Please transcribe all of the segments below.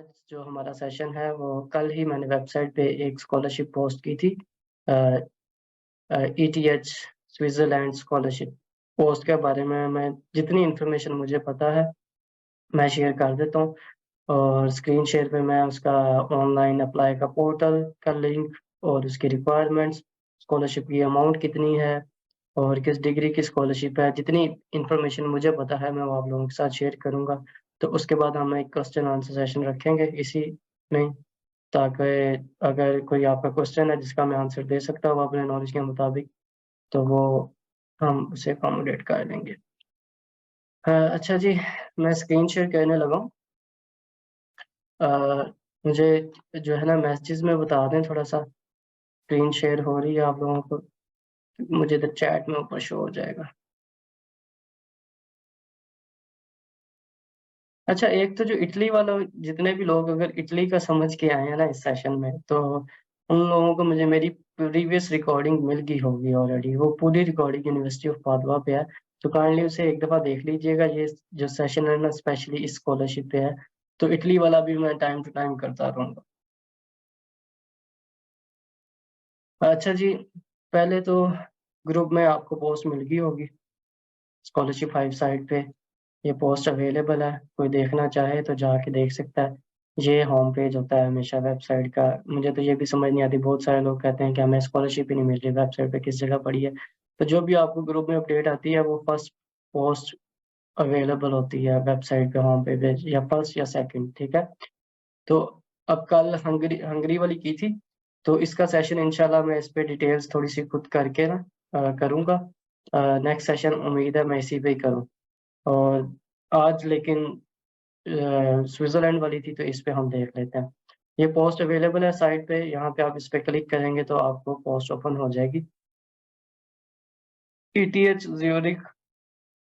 आज जो हमारा सेशन है वो कल ही मैंने वेबसाइट पे एक स्कॉलरशिप पोस्ट की थी। ईटीएच स्विट्ज़रलैंड स्कॉलरशिप पोस्ट के बारे में मैं जितनी इन्फॉर्मेशन मुझे पता है मैं शेयर कर देता हूँ। और स्क्रीन शेयर पे मैं उसका ऑनलाइन अप्लाई का पोर्टल का लिंक और उसकी रिक्वायरमेंट्स, स्कॉलरशिप की अमाउंट कितनी है और किस डिग्री की स्कॉलरशिप है, जितनी इन्फॉर्मेशन मुझे पता है मैं वो आप लोगों के साथ शेयर करूँगा। तो उसके बाद हम एक क्वेश्चन आंसर सेशन रखेंगे इसी में, ताकि अगर कोई आपका क्वेश्चन है जिसका मैं आंसर दे सकता हूँ अपने नॉलेज के मुताबिक, तो वो हम उसे अकोमोडेट कर लेंगे। अच्छा जी, मैं स्क्रीन शेयर करने लगा हूँ। अ, मुझे जो है ना मैसेजेस में बता दें थोड़ा-सा, स्क्रीन शेयर हो रही है आप लोगों को? मुझे तो चैट में ऊपर शो हो जाएगा। अच्छा, एक तो जो इटली वाला, जितने भी लोग अगर इटली का समझ के आए हैं ना इस सेशन में, तो उन लोगों को मुझे मेरी प्रीवियस रिकॉर्डिंग मिल गई होगी ऑलरेडी। वो पूरी रिकॉर्डिंग यूनिवर्सिटी ऑफ पादुआ पे है, तो काइंडली उसे एक दफ़ा देख लीजिएगा। ये जो सेशन है ना स्पेशली इस स्कॉलरशिप पे है, तो इटली वाला भी मैं टाइम टू टाइम करता रहूँगा। अच्छा जी, पहले तो ग्रुप में आपको पोस्ट मिल गई होगी, स्कॉलरशिप 5 साइट पे ये पोस्ट अवेलेबल है, कोई देखना चाहे तो जाके देख सकता है। ये होम पेज होता है हमेशा वेबसाइट का। मुझे तो ये भी समझ नहीं आती, बहुत सारे लोग कहते हैं कि हमें स्कॉलरशिप ही नहीं मिल रही, वेबसाइट पे किस जगह पड़ी है। तो जो भी आपको ग्रुप में अपडेट आती है वो फर्स्ट पोस्ट अवेलेबल होती है वेबसाइट पे, होम पेज या फर्स्ट या सेकंड, ठीक है? तो अब कल हंगरी हंगरी वाली की थी, तो इसका सेशन इंशाल्लाह मैं इस पे डिटेल्स थोड़ी-सी खुद करके ना करूँगा। नेक्स्ट सेशन उम्मीद है मैं इसी पे ही करूँ। और आज लेकिन स्विट्ज़रलैंड वाली थी, तो इस पे हम देख लेते हैं। ये पोस्ट अवेलेबल है साइट पे, यहाँ पे आप इस पे क्लिक करेंगे तो आपको पोस्ट ओपन हो जाएगी। ETH Zurich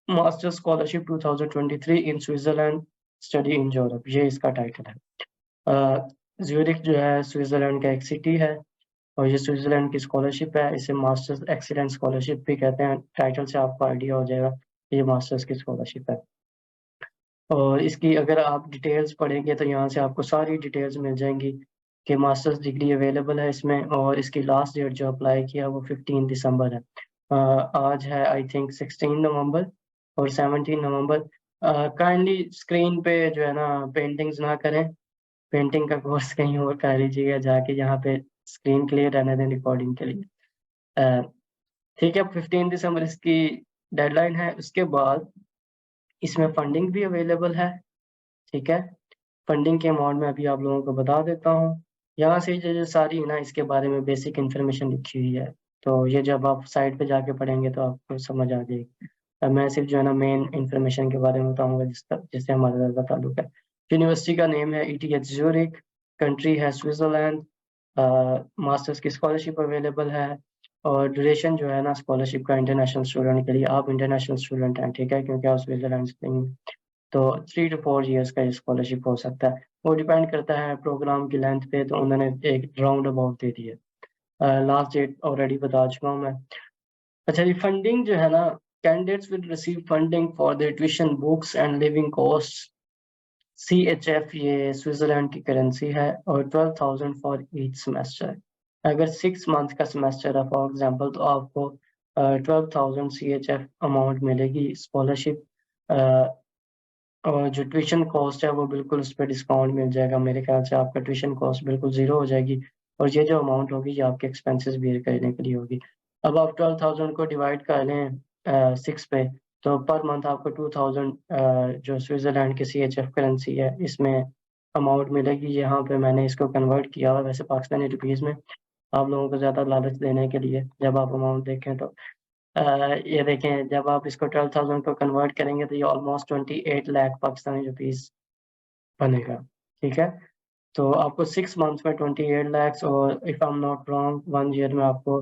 master scholarship 2023 in Switzerland study in Europe, ये इसका टाइटल है। ज़्यूरिख जो है स्विट्ज़रलैंड का एक सिटी है और ये स्विट्ज़रलैंड की स्कॉलरशिप है। इसे मास्टर्स एक्सीलेंस स्कॉलरशिप भी कहते हैं। टाइटल से आपको आइडिया हो जाएगा, ये मास्टर्स की स्कॉलरशिप है। और इसकी अगर आप डिटेल्स पढ़ेंगे तो यहाँ से आपको सारी डिटेल्स मिल जाएँगी कि मास्टर्स डिग्री अवेलेबल है इसमें, और इसकी लास्ट डेट जो अप्लाई किया वो 15 दिसंबर है। आज है आई थिंक 16 नवंबर और 17 नवंबर। काइंडली स्क्रीन पे जो है ना पेंटिंग्स ना करें, पेंटिंग का कोर्स कहीं और कर लीजिएगा जाके, यहाँ पे स्क्रीन क्लियर रहने दें रिकॉर्डिंग के लिए। अ, ठीक है, 15 दिसंबर इसकी डेडलाइन है। उसके बाद इसमें फंडिंग भी अवेलेबल है, ठीक है? फंडिंग के अमाउंट मैं अभी आप लोगों को बता देता हूँ। यहाँ से जो सारी है ना इसके बारे में बेसिक इन्फॉर्मेशन लिखी हुई है, तो ये जब आप साइट पे जाके पढ़ेंगे तो आपको समझ आ जाएगी। मैं सिर्फ जो है ना मेन इन्फॉर्मेशन के बारे में बताऊँगा जिससे हमारा ज़्यादा ताल्लुक है। यूनिवर्सिटी का नेम है ईटीएच ज़्यूरिख, कंट्री है स्विट्ज़रलैंड। मास्टर्स की स्कॉलरशिप अवेलेबल है और ड्यूरेशन जो है ना स्कॉलरशिप का इंटरनेशनल स्टूडेंट के लिए, आप इंटरनेशनल स्टूडेंट हैं, ठीक है? क्योंकि आप स्विट्ज़रलैंड से हैं। तो 3 टू 4 इयर्स का ये स्कॉलरशिप हो सकता है। वो डिपेंड करता है प्रोग्राम की लेंथ पे, तो उन्होंने एक राउंड अबाउट दे दी है। लास्ट डेट ऑलरेडी बता चुका हूँ मैं। अच्छा जी, फंडिंग जो है ना, candidates will receive funding for their tuition, books and living costs. CHF ये स्विट्ज़रलैंड की करेंसी है और 12,000 फॉर ईच सेमेस्टर। अगर 6 मंथ का सेमेस्टर है फॉर एग्ज़ाम्पल, तो आपको 12,000 सीएचएफ अमाउंट मिलेगी स्कॉलरशिप। अ और जो ट्यूशन कॉस्ट है वो बिल्कुल उस पे डिस्काउंट मिल जाएगा। मेरे ख़्याल से आपका ट्यूशन कॉस्ट बिल्कुल ज़ीरो हो जाएगी और ये जो अमाउंट होगी ये आपके एक्सपेंसेस बियर करने के लिए होगी। अब आप 12,000 को डिवाइड कर लें 6 पे, तो पर मंथ आपको 2,000 जो स्विट्ज़रलैंड की सीएचएफ करेंसी है इसमें अमाउंट मिलेगी। यहाँ पे मैंने इसको कन्वर्ट किया हुआ है वैसे पाकिस्तानी रुपीज़ में, आप लोगों को ज़्यादा लालच देने के लिए जब आप अमाउंट देखें तो। अ, ये देखें, जब आप इसको 12,000 को कन्वर्ट करेंगे तो ये ऑलमोस्ट 28 लाख पाकिस्तानी रुपीज़ बनेगा, ठीक है? तो आपको 6 मंथ्स में 28 लैक्स और if I am not wrong 1 year में आपको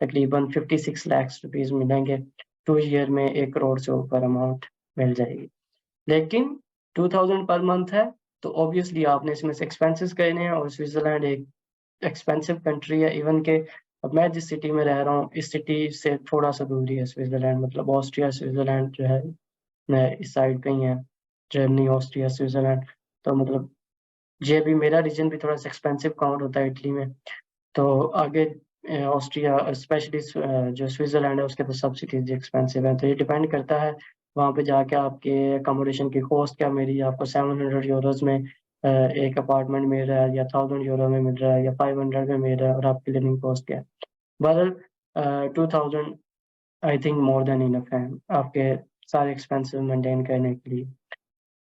तकरीबन 56 लैक्स रुपीज़ मिलेंगे। 2 ईयर में 1 करोड़ से ऊपर अमाउंट मिल जाएगी। लेकिन 2000 पर मंथ है, तो ऑब्वियसली आपने इसमें से एक्सपेंसेस करने हैं और स्विट्ज़रलैंड एक एक्सपेंसिव कंट्री है। इवन के अब मैं जिस सिटी में रह रहा हूँ, इस सिटी से थोड़ा-सा दूर ही है स्विट्ज़रलैंड, मतलब ऑस्ट्रिया, स्विट्ज़रलैंड जो है, मैं इस साइड पे ही है, जर्मनी, ऑस्ट्रिया, स्विट्ज़रलैंड। तो मतलब ये भी मेरा रीजन भी थोड़ा-सा एक्सपेंसिव काउंट होता है इटली में। तो आगे ऑस्ट्रिया स्पेशली जो स्विट्ज़रलैंड है उसके तो सब सिटीज़ एक्सपेंसिव हैं, तो ये डिपेंड करता है वहाँ पे जाके आपके अकोमोडेशन की कॉस्ट क्या मिली आपको 700 यूरोज़ में एक अपार्टमेंट मिल रहा है या 1000 यूरो में मिल रहा है या 500 में मिल रहा है और आपकी लिविंग कॉस्ट क्या है। बहरहाल 2000 I think more than enough है आपके सारे एक्सपेंसेस मेंटेन करने के लिए।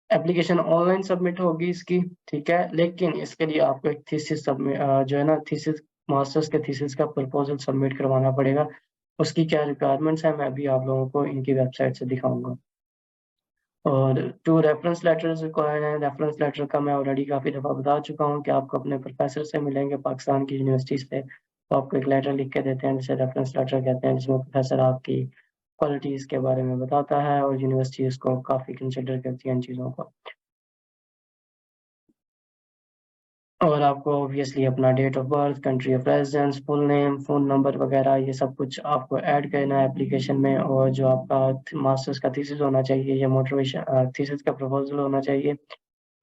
एप्लीकेशन ऑनलाइन सबमिट होगी इसकी, ठीक है? लेकिन इसके लिए आपको एक थीसिस जो है ना थीसिस मास्टर्स के थीसिस का प्रपोज़ल सबमिट करवाना पड़ेगा। उसकी क्या रिक्वायरमेंट्स हैं, मैं अभी आप लोगों को इनकी वेबसाइट से दिखाऊँगा। और 2 रेफरेंस लेटर्स रिक्वायर्ड हैं। रेफरेंस लेटर का मैं ऑलरेडी काफ़ी दफ़ा बता चुका हूँ कि आपको अपने प्रोफ़ेसर से मिलेंगे पाकिस्तान की यूनिवर्सिटी से, तो आपको एक लेटर लिख के देते हैं जिसे रेफरेंस लेटर कहते हैं, जिसमें प्रोफ़ेसर आपकी क्वालिटीज़ के बारे में बताता है और यूनिवर्सिटी इसको काफ़ी कंसिडर करती है इन चीज़ों को। और आपको ऑब्वियसली अपना date of birth, country of residence, full name, phone number वग़ैरह ये सब कुछ आपको ऐड करना है एप्लीकेशन में और जो आपका मास्टर्स का थीसिस होना चाहिए या थीसिस का प्रपोज़ल होना चाहिए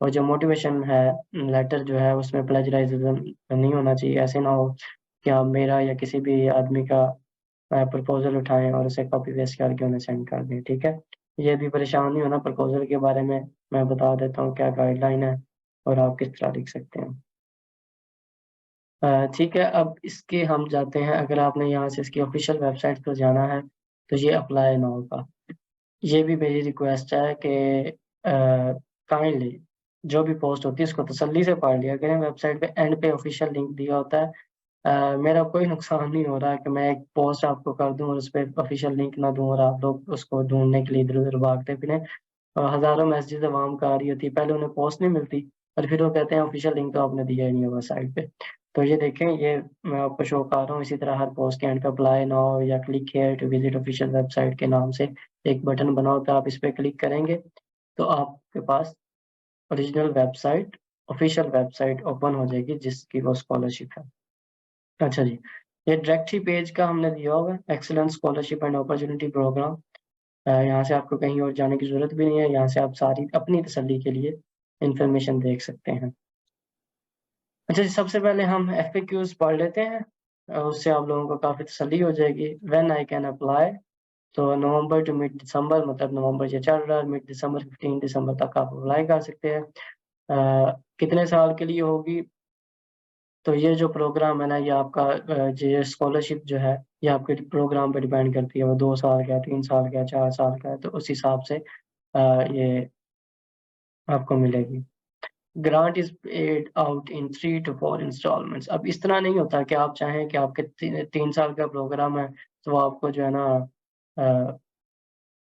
और जो मोटिवेशन है लेटर जो है उसमें प्लेजराइज़्म नहीं होना चाहिए। ऐसे ना हो कि आप मेरा या किसी भी आदमी का प्रपोज़ल उठाएँ और उसे कॉपी पेस्ट करके उन्हें सेंड कर दें, ठीक है? ये भी परेशान नहीं होना प्रपोज़ल के बारे में मैं बता देता हूँ क्या गाइडलाइन है और आप किस तरह लिख सकते हैं। ठीक है, अब इसके हम जाते हैं अगर आपने यहाँ से इसकी ऑफ़िशियल वेबसाइट पर जाना है, तो ये अप्लाई नाउ का। ये भी मेरी रिक्वेस्ट है कि काइंडली जो भी पोस्ट होती है उसको तसल्ली से पढ़ लिया करें, वेबसाइट पे एंड पे ऑफ़िशियल लिंक दिया होता है। मेरा कोई नुकसान नहीं हो रहा है कि मैं एक पोस्ट आपको कर दूँ और उसपे ऑफ़िशियल लिंक ना दूँ और आप लोग उसको ढूँढने के लिए इधर-उधर भागते फिरें। हज़ारों मैसेजेज़ अवाम को आ रही होती है, पहले उन्हें पोस्ट नहीं मिलती और फिर वो कहते हैं ऑफ़िशियल लिंक तो आपने दिया ही नहीं होगा साइट पे। तो ये देखें, ये मैं आपको शो कर रहा हूँ, इसी तरह हर पोस्ट के एंड पे अप्लाई नाउ या click here to visit official website के नाम से एक बटन बना होता है, आप इस पे क्लिक करेंगे, तो आपके पास original website, official website open हो जाएगी जिसकी वो स्कॉलरशिप है। अच्छा जी, ये डायरेक्ट ही पेज का हमने दिया हुआ है, excellence scholarship and opportunity programme. यहाँ से आपको कहीं और जाने की ज़रूरत भी नहीं है, यहाँ से आप सारी अपनी तसल्ली के लिए इन्फॉर्मेशन देख सकते हैं। अच्छा जी, सबसे पहले हम एफएक्यूज़ पढ़ लेते हैं उससे आप लोगों को काफ़ी तसल्ली हो जाएगी। व्हेन आई कैन अप्लाई, तो नवंबर टू मिड दिसंबर मतलब नवंबर ये चल रहा है, मिड दिसंबर 15 दिसंबर तक आप अप्लाई कर सकते हैं। कितने साल के लिए होगी? तो ये जो प्रोग्राम है ना, ये आपका ये स्कॉलरशिप जो है, ये आपके प्रोग्राम पे डिपेंड करती है, वो 2 साल का है, 3 साल का है, 4 साल का है, तो उस हिसाब से ये आपको मिलेगी। Grant is paid out in 3 to 4 instalments. अब इस तरह नहीं होता कि आप चाहें कि आपके 3 साल का प्रोग्राम है, तो वो आपको जो है ना अ,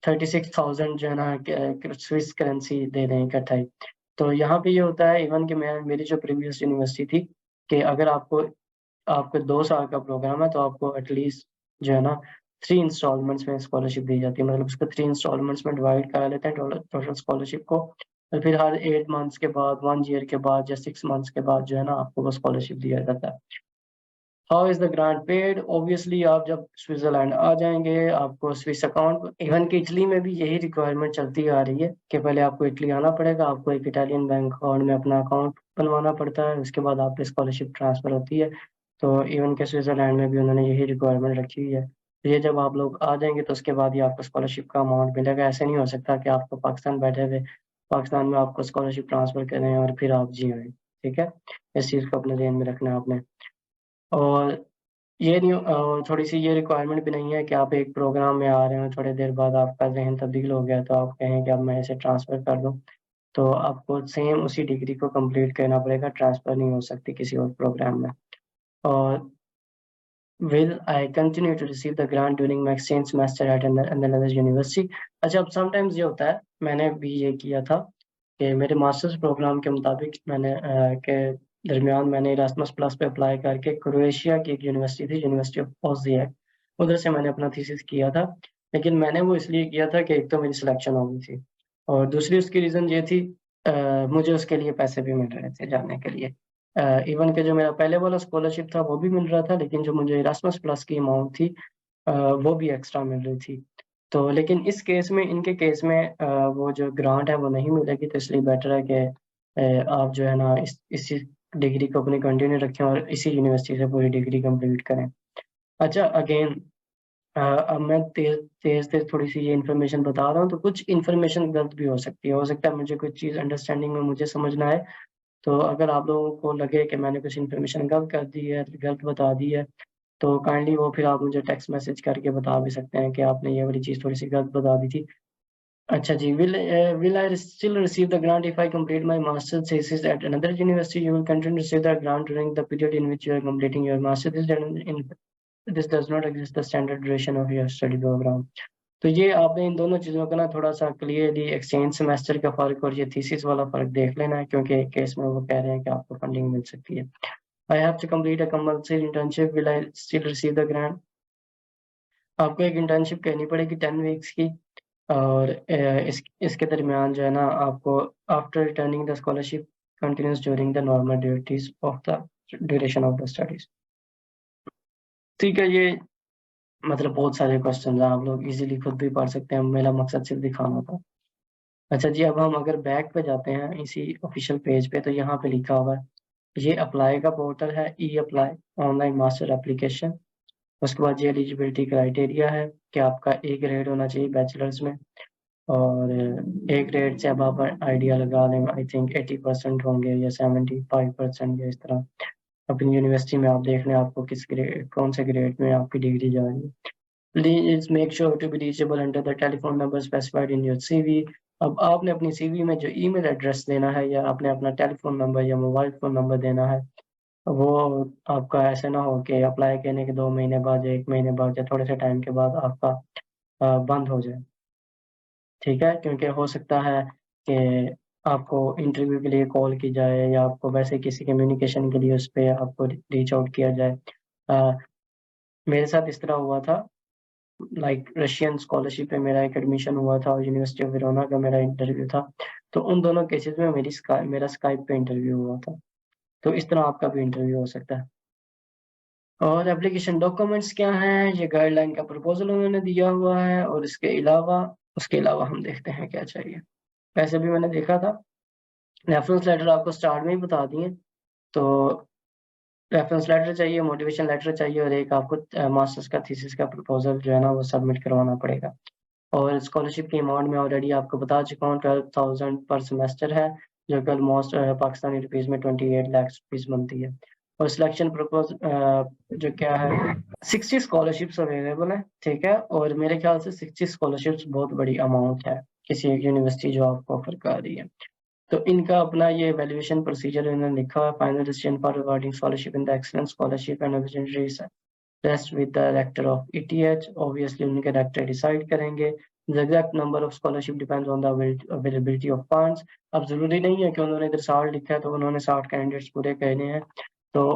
36,000 जो है ना स्विस करेंसी दे दें इकट्ठा ही। तो यहाँ पे ये होता है इवन कि मैं मेरी जो प्रीवियस यूनिवर्सिटी थी कि अगर आपको 2 साल का प्रोग्राम है तो आपको एटलीस्ट जो है ना 3 इंस्टॉलमेंट्स में स्कॉलरशिप दी जाती है। मतलब उसको 3 इंस्टॉलमेंट्स में डिवाइड करा लेते हैं टोटल टोटल स्कॉलरशिप को और फिर हर 8 मंथ्स के बाद, 1 ईयर के बाद या 6 मंथ्स के बाद जो है ना आपको वो स्कॉलरशिप दिया जाता है। How is the grant paid? Obviously आप जब स्विट्ज़रलैंड आ जाएँगे, आपको स्विस अकाउंट इवन कि इटली में भी यही रिक्वायरमेंट चलती आ रही है कि पहले आपको इटली आना पड़ेगा, आपको एक इटालियन बैंक अकाउंट में अपना अकाउंट बनवाना पड़ता है, उसके बाद आप पे स्कॉलरशिप ट्रांसफ़र होती है। तो इवन कि स्विट्ज़रलैंड में भी उन्होंने यही रिक्वायरमेंट रखी हुई है। तो ये जब आप लोग आ जाएँगे तो उसके बाद ही आपको स्कॉलरशिप का अमाउंट मिलेगा। ऐसे नहीं हो सकता कि आपको पाकिस्तान बैठे हुए पाकिस्तान में आपको स्कॉलरशिप ट्रांसफ़र करें और फिर आप जी आएँ, ठीक है? इस चीज़ को अपने ज़हन में रखना है आपने। और ये नहीं थोड़ी-सी ये रिक्वायरमेंट भी नहीं है कि आप एक प्रोग्राम में आ रहे हो, थोड़ी देर बाद आपका ज़हन तब्दील हो गया, तो आप कहें कि अब मैं इसे ट्रांसफ़र कर दूँ। तो आपको सेम उसी डिग्री को कंप्लीट करना पड़ेगा, ट्रांसफ़र नहीं हो सकती किसी और प्रोग्राम में। और will I continue to receive the grant during my exchange semester at another university. अच्छा, अब समटाइम्स ये होता है, मैंने भी ये किया था कि मेरे मास्टर्स प्रोग्राम के मुताबिक मैंने के दरमियान मैंने इरास्मस प्लस पे अप्लाई करके क्रोएशिया की एक यूनिवर्सिटी थी, यूनिवर्सिटी ऑफ ओज़िएक, उधर से मैंने अपना थीसिस किया था। लेकिन मैंने वो इसलिए किया था कि एक तो मेरी सिलेक्शन हो गई थी और दूसरी उसकी रीज़न ये थी मुझे उसके लिए पैसे भी मिल रहे थे जाने के लिए। इवन कि जो मेरा पहले वाला स्कॉलरशिप था वो भी मिल रहा था, लेकिन जो मुझे इरास्मस प्लस की अमाउंट थी वो भी एक्स्ट्रा मिल रही थी। तो लेकिन इस केस में इनके केस में वो जो ग्रांट है वो नहीं मिलेगी, तो इसलिए बेटर है कि आप जो है ना इसी डिग्री को अपनी कंटिन्यू रखें और इसी यूनिवर्सिटी से पूरी डिग्री कंप्लीट करें। अच्छा अगेन अब मैं तेज़-तेज़ थोड़ी-सी ये इन्फॉर्मेशन बता रहा हूँ, तो कुछ इन्फॉर्मेशन गलत भी हो सकती है। हो सकता है मुझे कुछ चीज़ अंडरस्टैंडिंग में मुझे समझ ना आए, तो अगर आप लोगों को लगे कि मैंने कुछ इन्फॉर्मेशन गलत कर दी है, गलत बता दी है, तो काइंडली वो फिर आप मुझे टेक्स्ट मैसेज करके बता भी सकते हैं कि आपने ये वाली चीज़ थोड़ी-सी गलत बता दी थी। अच्छा जी, will I still receive the grant if I complete my master's thesis at another university? You will continue to receive the grant during the period in which you are completing your master's thesis and this does not exist the standard duration of your study program. तो ये आपने इन दोनों चीज़ों का ना थोड़ा-सा clearly exchange semester का फ़र्क और ये थीसिस वाला फ़र्क देख लेना है, क्योंकि एक केस में वो कह रहे हैं कि आपको फंडिंग मिल सकती है। I have to complete a compulsory internship. Will I still receive the grant? आपको एक इंटर्नशिप करनी पड़ेगी 10 वीक्स की और इसके दरमियान जो है ना आपको after returning the scholarship continues during the normal duties of the duration of the studies. ठीक है, ये मतलब बहुत सारे क्वेश्चन हैं, आप लोग इजीली खुद भी पढ़ सकते हैं, मेरा मकसद सिर्फ दिखाना था। अच्छा जी, अब हम अगर बैक पे जाते हैं इसी ऑफिशियल पेज पे, तो यहाँ पे लिखा हुआ है ये अप्लाई का पोर्टल है, ई अप्लाई ऑनलाइन मास्टर एप्लीकेशन। उसके बाद ये एलिजिबिलिटी क्राइटेरिया है कि आपका ए ग्रेड होना चाहिए बैचलर्स में, और ए ग्रेड से अब आप आइडिया लगा लें, आई थिंक 80% होंगे या 75% या इस तरह। अपनी यूनिवर्सिटी में आप देख लें आपको किस ग्रेड, कौन से ग्रेड में आपकी डिग्री जा रही है। Please make sure to be reachable under the telephone number specified in your CV. अब आपने अपनी सीवी में जो ईमेल एड्रेस देना है या आपने अपना टेलीफोन नंबर या मोबाइल फ़ोन नंबर देना है, वो आपका ऐसे ना हो कि अप्लाई करने के 2 महीने बाद या 1 महीने बाद या थोड़े से टाइम के बाद आपका बंद हो जाए, ठीक है? क्योंकि हो सकता है कि आपको इंटरव्यू के लिए कॉल की जाए या आपको वैसे किसी कम्युनिकेशन के लिए उस पे आपको रीच आउट किया जाए। अ, मेरे साथ इस तरह हुआ था, लाइक रशियन स्कॉलरशिप पे मेरा एक एडमिशन हुआ था और यूनिवर्सिटी ऑफ वेरोना का मेरा इंटरव्यू था। तो उन दोनों केसेज़ में मेरा स्काइप पे इंटरव्यू हुआ था। तो इस तरह आपका भी इंटरव्यू हो सकता है। और एप्लीकेशन डॉक्यूमेंट्स क्या हैं? ये गाइडलाइन का प्रपोज़ल उन्होंने दिया हुआ है और उसके अलावा हम देखते हैं क्या चाहिए। वैसे भी मैंने देखा था, रेफरेंस लेटर आपको स्टार्ट में ही बता दिए। तो रेफरेंस लेटर चाहिए, मोटिवेशन लेटर चाहिए और एक आपको मास्टर्स का थीसिस का प्रपोज़ल जो है ना वो सबमिट करवाना पड़ेगा। और स्कॉलरशिप की अमाउंट मैं ऑलरेडी आपको बता चुका हूँ, 12,000 पर सेमेस्टर है, जो कि ऑलमोस्ट पाकिस्तानी रुपीज़ में 28 लाख रुपीज़ बनती है। और सिलेक्शन जो क्या है, 60 स्कॉलरशिप्स अवेलेबल हैं, ठीक है? और मेरे ख्याल से 60 स्कॉलरशिप्स बहुत बड़ी अमाउंट है, किसी एक यूनिवर्सिटी जो आपको ऑफ़र कर रही है। तो इनका अपना ये वैल्यूएशन प्रोसीजर इन्होंने लिखा हुआ है, final decision for awarding scholarship in the excellence scholarship and opportunities rest with the rector of ETH. Obviously उनके रेक्टर डिसाइड करेंगे। The exact number of scholarship depends on the availability of funds. अब ज़रूरी नहीं है कि उन्होंने इधर 60 लिखा है तो उन्होंने 60 कैंडिडेट्स पूरे करने हैं। तो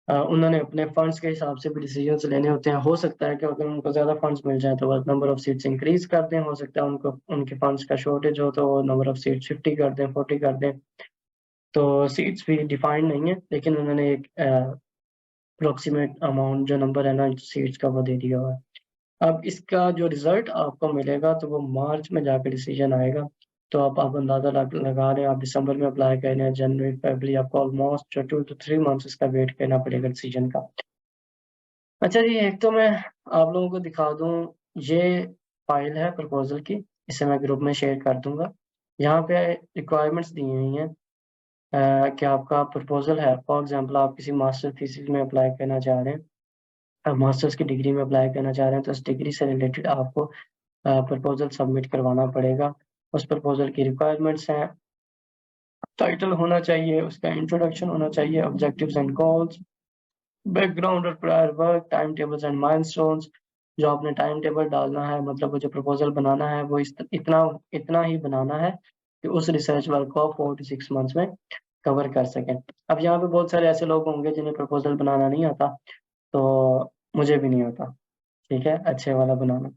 उन्होंने अपने फंड्स के हिसाब से भी डिसीजंस लेने होते हैं। हो सकता है कि अगर उनको ज़्यादा फंड्स मिल जाएँ तो वो नंबर ऑफ सीट्स इंक्रीज़ कर दें, हो सकता है उनको उनके फंड्स का शॉर्टेज हो तो वो नंबर ऑफ सीट्स 50 कर दें, 40 कर दें। तो सीट्स भी डिफाइंड नहीं है, लेकिन उन्होंने एक अप्रॉक्सिमेट अमाउंट जो नंबर है ना सीट्स का वो दे दिया हुआ है। अब इसका जो रिज़ल्ट आपको मिलेगा तो वो मार्च में जाके डिसीजन आएगा। तो आप अंदाज़ा लगा लें, आप दिसंबर में अप्लाई कर रहे हैं, जनवरी, फ़रवरी आपको ऑलमोस्ट 2 टू 3 मंथ्स इसका वेट करना पड़ेगा डिसीजन का। अच्छा जी, एक तो मैं आप लोगों को दिखा दूँ, ये फ़ाइल है प्रपोज़ल की, इसे मैं ग्रुप में शेयर कर दूँगा। यहाँ पे रिक्वायरमेंट्स दी हुई हैं कि आपका प्रपोज़ल है, फॉर एग्ज़ाम्पल आप किसी मास्टर थीसिस में अप्लाई करना चाह रहे हैं, आप मास्टर्स की डिग्री में अप्लाई करना चाह रहे हैं, तो उस डिग्री से रिलेटेड आपको प्रपोज़ल सबमिट करवाना पड़ेगा। उस प्रपोज़ल की रिक्वायरमेंट्स हैं, टाइटल होना चाहिए, उसका इंट्रोडक्शन होना चाहिए, ऑब्जेक्टिव्स एंड गोल्स, बैकग्राउंड और prior work, time tables and milestones. जो आपने टाइम टेबल डालना है, मतलब वो जो प्रपोज़ल बनाना है वो इतना इतना ही बनाना है कि उस रिसर्च वर्क को आप 4 टू 6 मंथ्स में कवर कर सकें। अब यहाँ पे बहुत सारे ऐसे लोग होंगे जिन्हें प्रपोज़ल बनाना नहीं आता, तो मुझे भी नहीं आता, ठीक है? अच्छे वाला बनाना।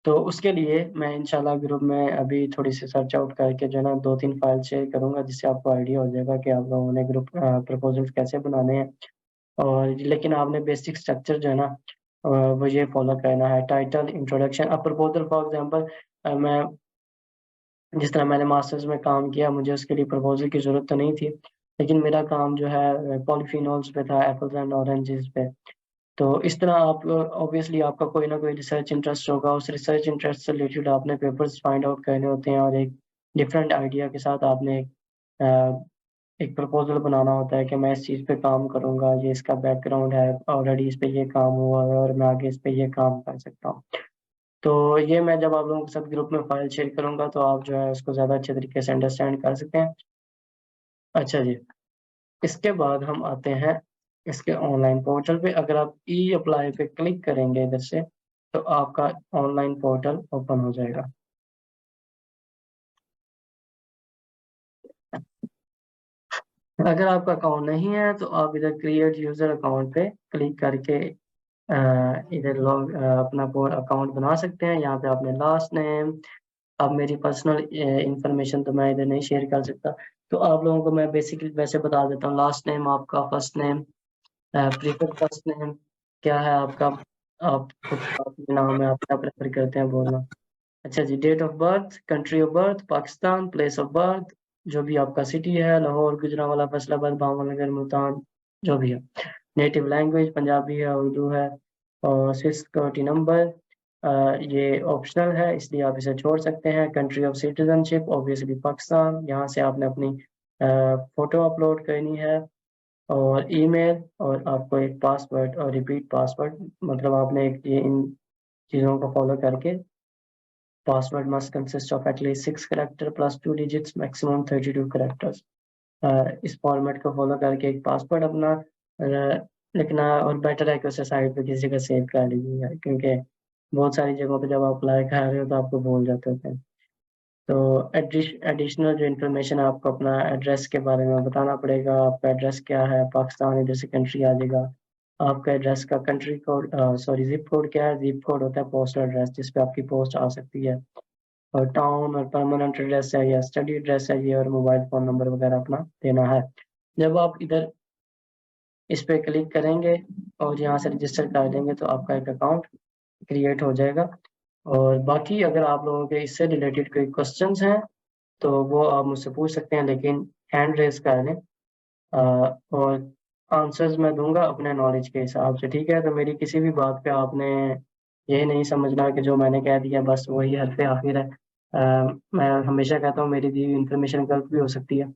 तो उसके लिए मैं इंशाल्लाह ग्रुप में अभी थोड़ी-सी सर्च आउट करके जो है ना 2-3 फाइल शेयर करूँगा, जिससे आपको आइडिया हो जाएगा कि आप लोगों ने प्रपोज़ल्स कैसे बनाने हैं। और लेकिन आपने बेसिक स्ट्रक्चर जो है ना वो ये फ़ॉलो करना है, title, introduction. Proposal for example मैं जिस तरह मैंने मास्टर्स में काम किया, मुझे उसके लिए प्रपोजल की ज़रूरत तो नहीं थी, लेकिन मेरा काम जो है पॉलीफिनोल्स पे था, एप्पल्स एंड ऑरेंजेस पे। तो इस तरह आप ऑब्वियसली आपका कोई ना कोई रिसर्च इंटरेस्ट होगा, उस रिसर्च इंटरेस्ट से रिलेटेड आपने पेपर्स फाइंड आउट करने होते हैं और एक डिफरेंट आइडिया के साथ आपने एक प्रपोजल बनाना होता है कि मैं इस चीज़ पे काम करूँगा, ये इसका बैकग्राउंड है, ऑलरेडी इस पे ये काम हुआ है और मैं आगे इस पे ये काम कर सकता हूँ। तो ये मैं जब आप लोगों के साथ ग्रुप में फाइल शेयर करूँगा तो आप जो है उसको ज़्यादा अच्छे तरीके से अंडरस्टैंड कर सकते हैं। अच्छा जी, इसके बाद हम आते हैं इसके ऑनलाइन पोर्टल पे। अगर आप ई अप्लाई पे क्लिक करेंगे इधर से, तो आपका ऑनलाइन पोर्टल ओपन हो जाएगा। अगर आपका अकाउंट नहीं है तो आप इधर क्रिएट यूज़र अकाउंट पे क्लिक करके इधर लोग अपना अकाउंट बना सकते हैं। यहाँ पे आपने लास्ट नेम, अब मेरी पर्सनल इंफॉर्मेशन तो मैं इधर नहीं शेयर कर सकता, तो आप लोगों को मैं बेसिकली वैसे बता देता हूँ। लास्ट नेम आपका, first name, prefer first name क्या है आपका, आप खुद का अपना नाम है, आप क्या प्रेफर करते हैं बोलना। अच्छा जी, date of birth, country of birth Pakistan, place of birth जो भी आपका सिटी है, लाहौर, गुजरांवाला, फैसलाबाद, भावनगर, मुल्तान, जो भी है। नेटिव लैंग्वेज पंजाबी है, उर्दू है। और स्विस सिक्योरिटी नंबर ये ऑप्शनल है, इसलिए आप इसे छोड़ सकते हैं। Country of citizenship obviously Pakistan, यहाँ से आपने अपनी फ़ोटो अपलोड करनी है। और ईमेल, और आपको एक पासवर्ड और रिपीट पासवर्ड, मतलब आपने एक ये इन चीज़ों को फॉलो करके password must consist of at least 6 character plus 2 digits maximum 32 characters. इस फॉर्मेट को फॉलो करके एक पासवर्ड अपना लिखना, और बेटर है कि उसे साइड पे किसी का सेव कर लीजिएगा, क्योंकि बहुत सारी जगहों पे जब आप अप्लाई कर रहे हो तो आपको भूल जाते होते हैं। तो एडिशनल जो इन्फॉर्मेशन है, आपको अपना एड्रेस के बारे में बताना पड़ेगा। आपका एड्रेस क्या है, पाकिस्तान इधर से कंट्री आ जाएगा। आपका एड्रेस का country code sorry zip code क्या है, जिप कोड होता है पोस्टल एड्रेस जिस पे आपकी पोस्ट आ सकती है। और टाउन और परमानेंट एड्रेस है या स्टडी एड्रेस है ये, और मोबाइल फ़ोन नंबर वगैरह अपना देना है। जब आप इधर इस पे क्लिक करेंगे और यहाँ से रजिस्टर कर देंगे तो आपका एक अकाउंट क्रिएट हो जाएगा। और बाकी अगर आप लोगों के इससे रिलेटेड कोई क्वेश्चंस हैं तो वो आप मुझसे पूछ सकते हैं, लेकिन हैंड रेज़ कर लें। और आंसर्स मैं दूँगा अपने नॉलेज के हिसाब से, ठीक है? तो मेरी किसी भी बात पे आपने ये नहीं समझना कि जो मैंने कह दिया बस वही हद पे आखिर है। मैं हमेशा कहता हूँ मेरी दी हुई इन्फॉर्मेशन गलत भी हो सकती है।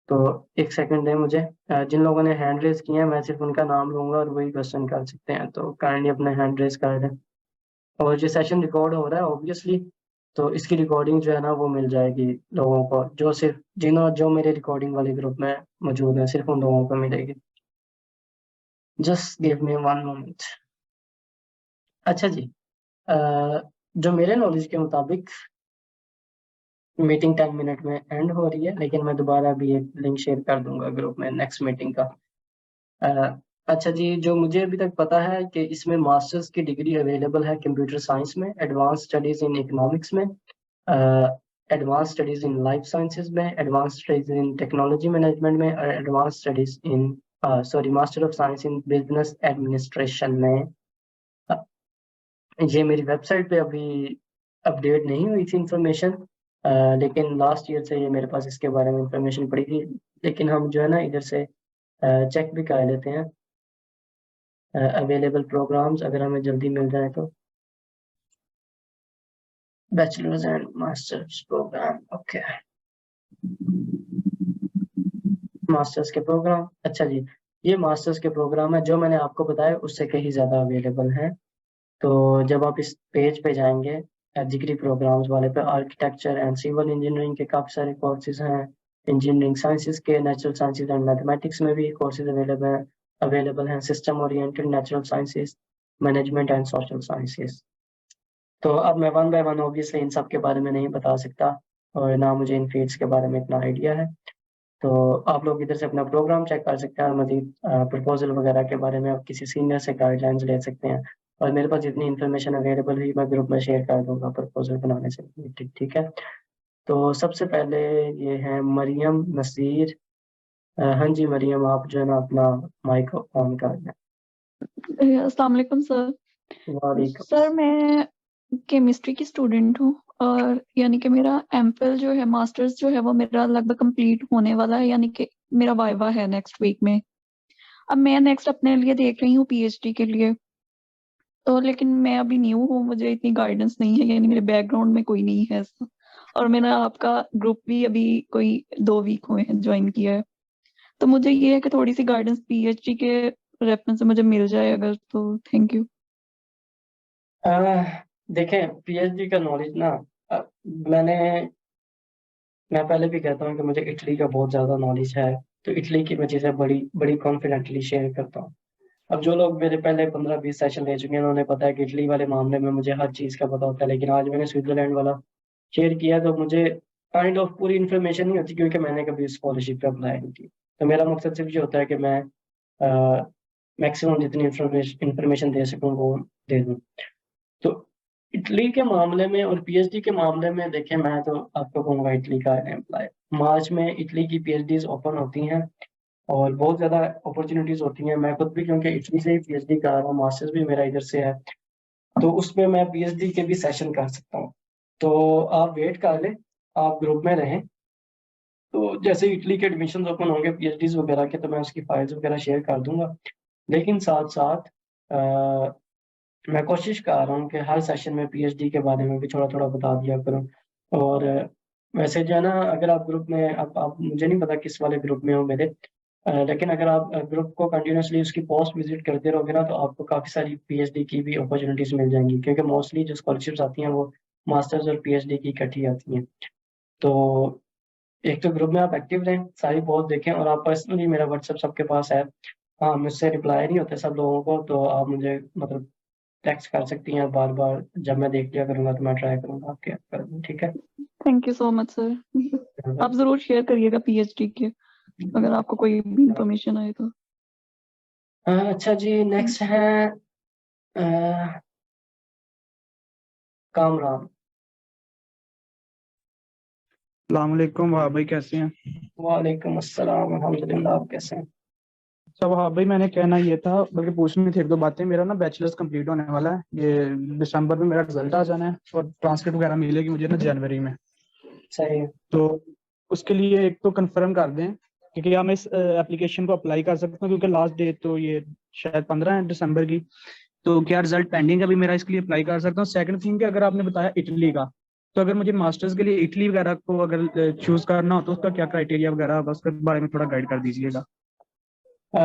तो 1 सेकंड दें मुझे। जिन लोगों ने हैंड रेज़ किए हैं मैं सिर्फ़ उनका नाम लूँगा और वही क्वेश्चन कर सकते हैं, तो काइंडली अपना हैंड रेज़ कर दें। और ये सेशन रिकॉर्ड हो रहा है ऑब्वियसली, तो इसकी रिकॉर्डिंग जो है ना वो मिल जाएगी लोगों को, जो सिर्फ़ जो मेरे रिकॉर्डिंग वाले ग्रुप में मौजूद हैं, सिर्फ़ उन लोगों को मिलेगी। Just give me 1 moment. अच्छा जी, अ, जो मेरे नॉलेज के मुताबिक मीटिंग 10 मिनट में एंड हो रही है, लेकिन मैं दोबारा भी एक लिंक शेयर कर दूँगा ग्रुप में नेक्स्ट मीटिंग का। अ, अच्छा जी, जो मुझे अभी तक पता है कि इसमें मास्टर्स की डिग्री अवेलेबल है कंप्यूटर साइंस में, एडवांस स्टडीज़ इन इकोनॉमिक्स में, advance studies in life sciences में, advance studies in technology management में, और advance studies in master of science in business administration में। अ, ये मेरी वेबसाइट पे अभी अपडेट नहीं हुई थी इन्फॉर्मेशन, लेकिन लास्ट ईयर से ये मेरे पास इसके बारे में इन्फॉर्मेशन पड़ी थी। लेकिन हम जो है ना इधर से चेक भी कर लेते हैं अवेलेबल प्रोग्राम्स अगर हमें जल्दी मिल जाए तो। Bachelors and masters programme, okay. Masters के प्रोग्राम, अच्छा जी, ये मास्टर्स के प्रोग्राम है जो मैंने आपको बताया उससे कहीं ज़्यादा अवेलेबल हैं। तो जब आप इस पेज पे जाएँगे डिग्री प्रोग्राम्स वाले पे, आर्किटेक्चर एंड सिविल इंजीनियरिंग के काफ़ी सारे कोर्सेज़ हैं। इंजीनियरिंग साइंसेज़ के, नेचुरल साइंसेज़ एंड मैथमेटिक्स में भी कोर्सेज़ अवेलेबल हैं, system oriented natural sciences, management and social sciences. तो अब मैं वन बाय वन ऑब्वियसली इन सब के बारे में नहीं बता सकता, और ना मुझे इन फ़ील्ड्स के बारे में इतना आइडिया है। तो आप लोग इधर से अपना प्रोग्राम चेक कर सकते हैं, और मज़ीद प्रपोज़ल वगैरह के बारे में आप किसी सीनियर से गाइडलाइंस ले सकते हैं। और मेरे पास जितनी इन्फॉर्मेशन अवेलेबल हुई मैं ग्रुप में शेयर कर दूँगा प्रपोज़ल बनाने से रिलेटेड, ठीक है? तो सबसे पहले ये हैं मरियम नसीर। हाँ जी मरियम, आप जो है ना अपना माइक ऑन कर लें। अस्सलाम वालेकुम सर। वालेकुम सर मैं केमिस्ट्री की स्टूडेंट हूँ और यानी कि मेरा एमफिल जो है, मास्टर्स जो है वो मेरा लगभग कंप्लीट होने वाला है, यानी कि मेरा वाइवा है नेक्स्ट वीक में। अब मैं नेक्स्ट अपने लिए देख रही हूँ पीएचडी के लिए, तो लेकिन मैं अभी न्यू हूँ, मुझे इतनी गाइडेंस नहीं है, यानी मेरे बैकग्राउंड में कोई नहीं है ऐसा। और मेरा आपका ग्रुप भी अभी कोई 2 वीक हुए हैं ज्वाइन किया है, तो मुझे ये है कि थोड़ी सी गाइडेंस पीएचडी के रेफरेंस से मुझे मिल जाए अगर, तो थैंक यू। देखें पीएचडी का नॉलेज ना, अ, मैं पहले भी कहता हूँ कि मुझे इटली का बहुत ज़्यादा नॉलेज है, तो इटली की मैं चीज़ें बड़ी बड़ी कॉन्फिडेंटली शेयर करता हूँ। अब जो लोग मेरे पहले 15-20 सेशन ले चुके हैं उन्होंने पता है कि इटली वाले मामले में मुझे हर चीज़ का पता होता है, लेकिन आज मैंने स्विट्जरलैंड वाला शेयर किया तो मुझे काइंड ऑफ पूरी इन्फॉर्मेशन नहीं होती क्योंकि मैंने कभी स्कॉलरशिप पे अप्लाई नहीं की। तो मेरा मकसद सिर्फ ये होता है कि मैं मैक्सिमम जितनी इन्फॉर्मेशन दे सकूँ वो दे दूँ। तो इटली के मामले में और पीएचडी के मामले में देखें, मैं तो आपको कहूँगा इटली का एम्प्लॉय। मार्च में इटली की पीएचडीज़ ओपन होती हैं और बहुत ज़्यादा अपॉर्च्युनिटीज़ होती हैं। मैं खुद भी क्योंकि इटली से ही पीएचडी कर रहा हूँ, मास्टर्स भी मेरा इधर से है, तो उसमें मैं पीएचडी के भी सेशन कर सकता हूँ। तो आप वेट कर लें, आप ग्रुप में रहें, तो जैसे इटली के एडमिशन्स ओपन होंगे पीएचडीज़ वगैरह के तो मैं उसकी फाइल्स वगैरह शेयर कर दूँगा। लेकिन साथ-साथ मैं कोशिश कर रहा हूँ कि हर सेशन में पीएचडी के बारे में भी थोड़ा-थोड़ा बता दिया करूँ। और वैसे जो है ना, अगर आप ग्रुप में आप मुझे नहीं पता किस वाले ग्रुप में हो मेरे, लेकिन अगर आप ग्रुप को कंटिन्यूअसली उसकी पोस्ट विज़िट करते रहोगे ना, तो आपको काफ़ी सारी पीएचडी की भी अपॉर्च्युनिटीज़ मिल जाएँगी क्योंकि मोस्टली जो स्कॉलरशिप्स आती हैं वो मास्टर्स और पीएचडी की इकट्ठी आती हैं। तो एक तो ग्रुप में आप एक्टिव रहें, सारी पोस्ट देखें और आप पर्सनली, मेरा व्हाट्सएप सबके पास है। हाँ, मुझसे रिप्लाई नहीं होते सब लोगों को, तो आप मुझे मतलब टेक्स्ट कर सकती हैं बार-बार, जब मैं देख लिया करूँगा तो मैं ट्राई करूँगा आपकी हेल्प करने में, ठीक है? Thank you so much sir. आप जरूर शेयर करिएगा पीएचडी के, अगर आपको कोई भी इंफॉर्मेशन आए तो। अच्छा जी, नेक्स्ट है अ, कामरान। अस्सलामुअलैकुम वहाब भाई, कैसे हैं? वालेकुम अस्सलाम, अल्हम्दुलिल्लाह, आप कैसे हैं? अच्छा वहाब भाई, मैंने कहना ये था, बल्कि पूछनी थी एक दो बातें। मेरा ना बैचलर्स कंप्लीट होने वाला है, ये दिसंबर में मेरा रिजल्ट आ जाना है और ट्रांसक्रिप्ट वगैरह मिलेगी मुझे ना जनवरी में। सही है। तो उसके लिए एक तो कंफर्म कर दें कि क्या मैं इस एप्लीकेशन को अप्लाई कर सकता हूँ, क्योंकि लास्ट डेट तो ये शायद 15 दिसंबर की। तो क्या रिजल्ट पेंडिंग है अभी मेरा, इसके लिए अप्लाई कर सकता हूँ? सेकंड थिंग, अगर आपने बताया इटली का, तो अगर मुझे मास्टर्स के लिए इटली वगैरह को अगर चूज करना हो तो उसका क्या क्राइटेरिया वगैरह होगा, उसके बारे में थोड़ा गाइड कर दीजिएगा। अ,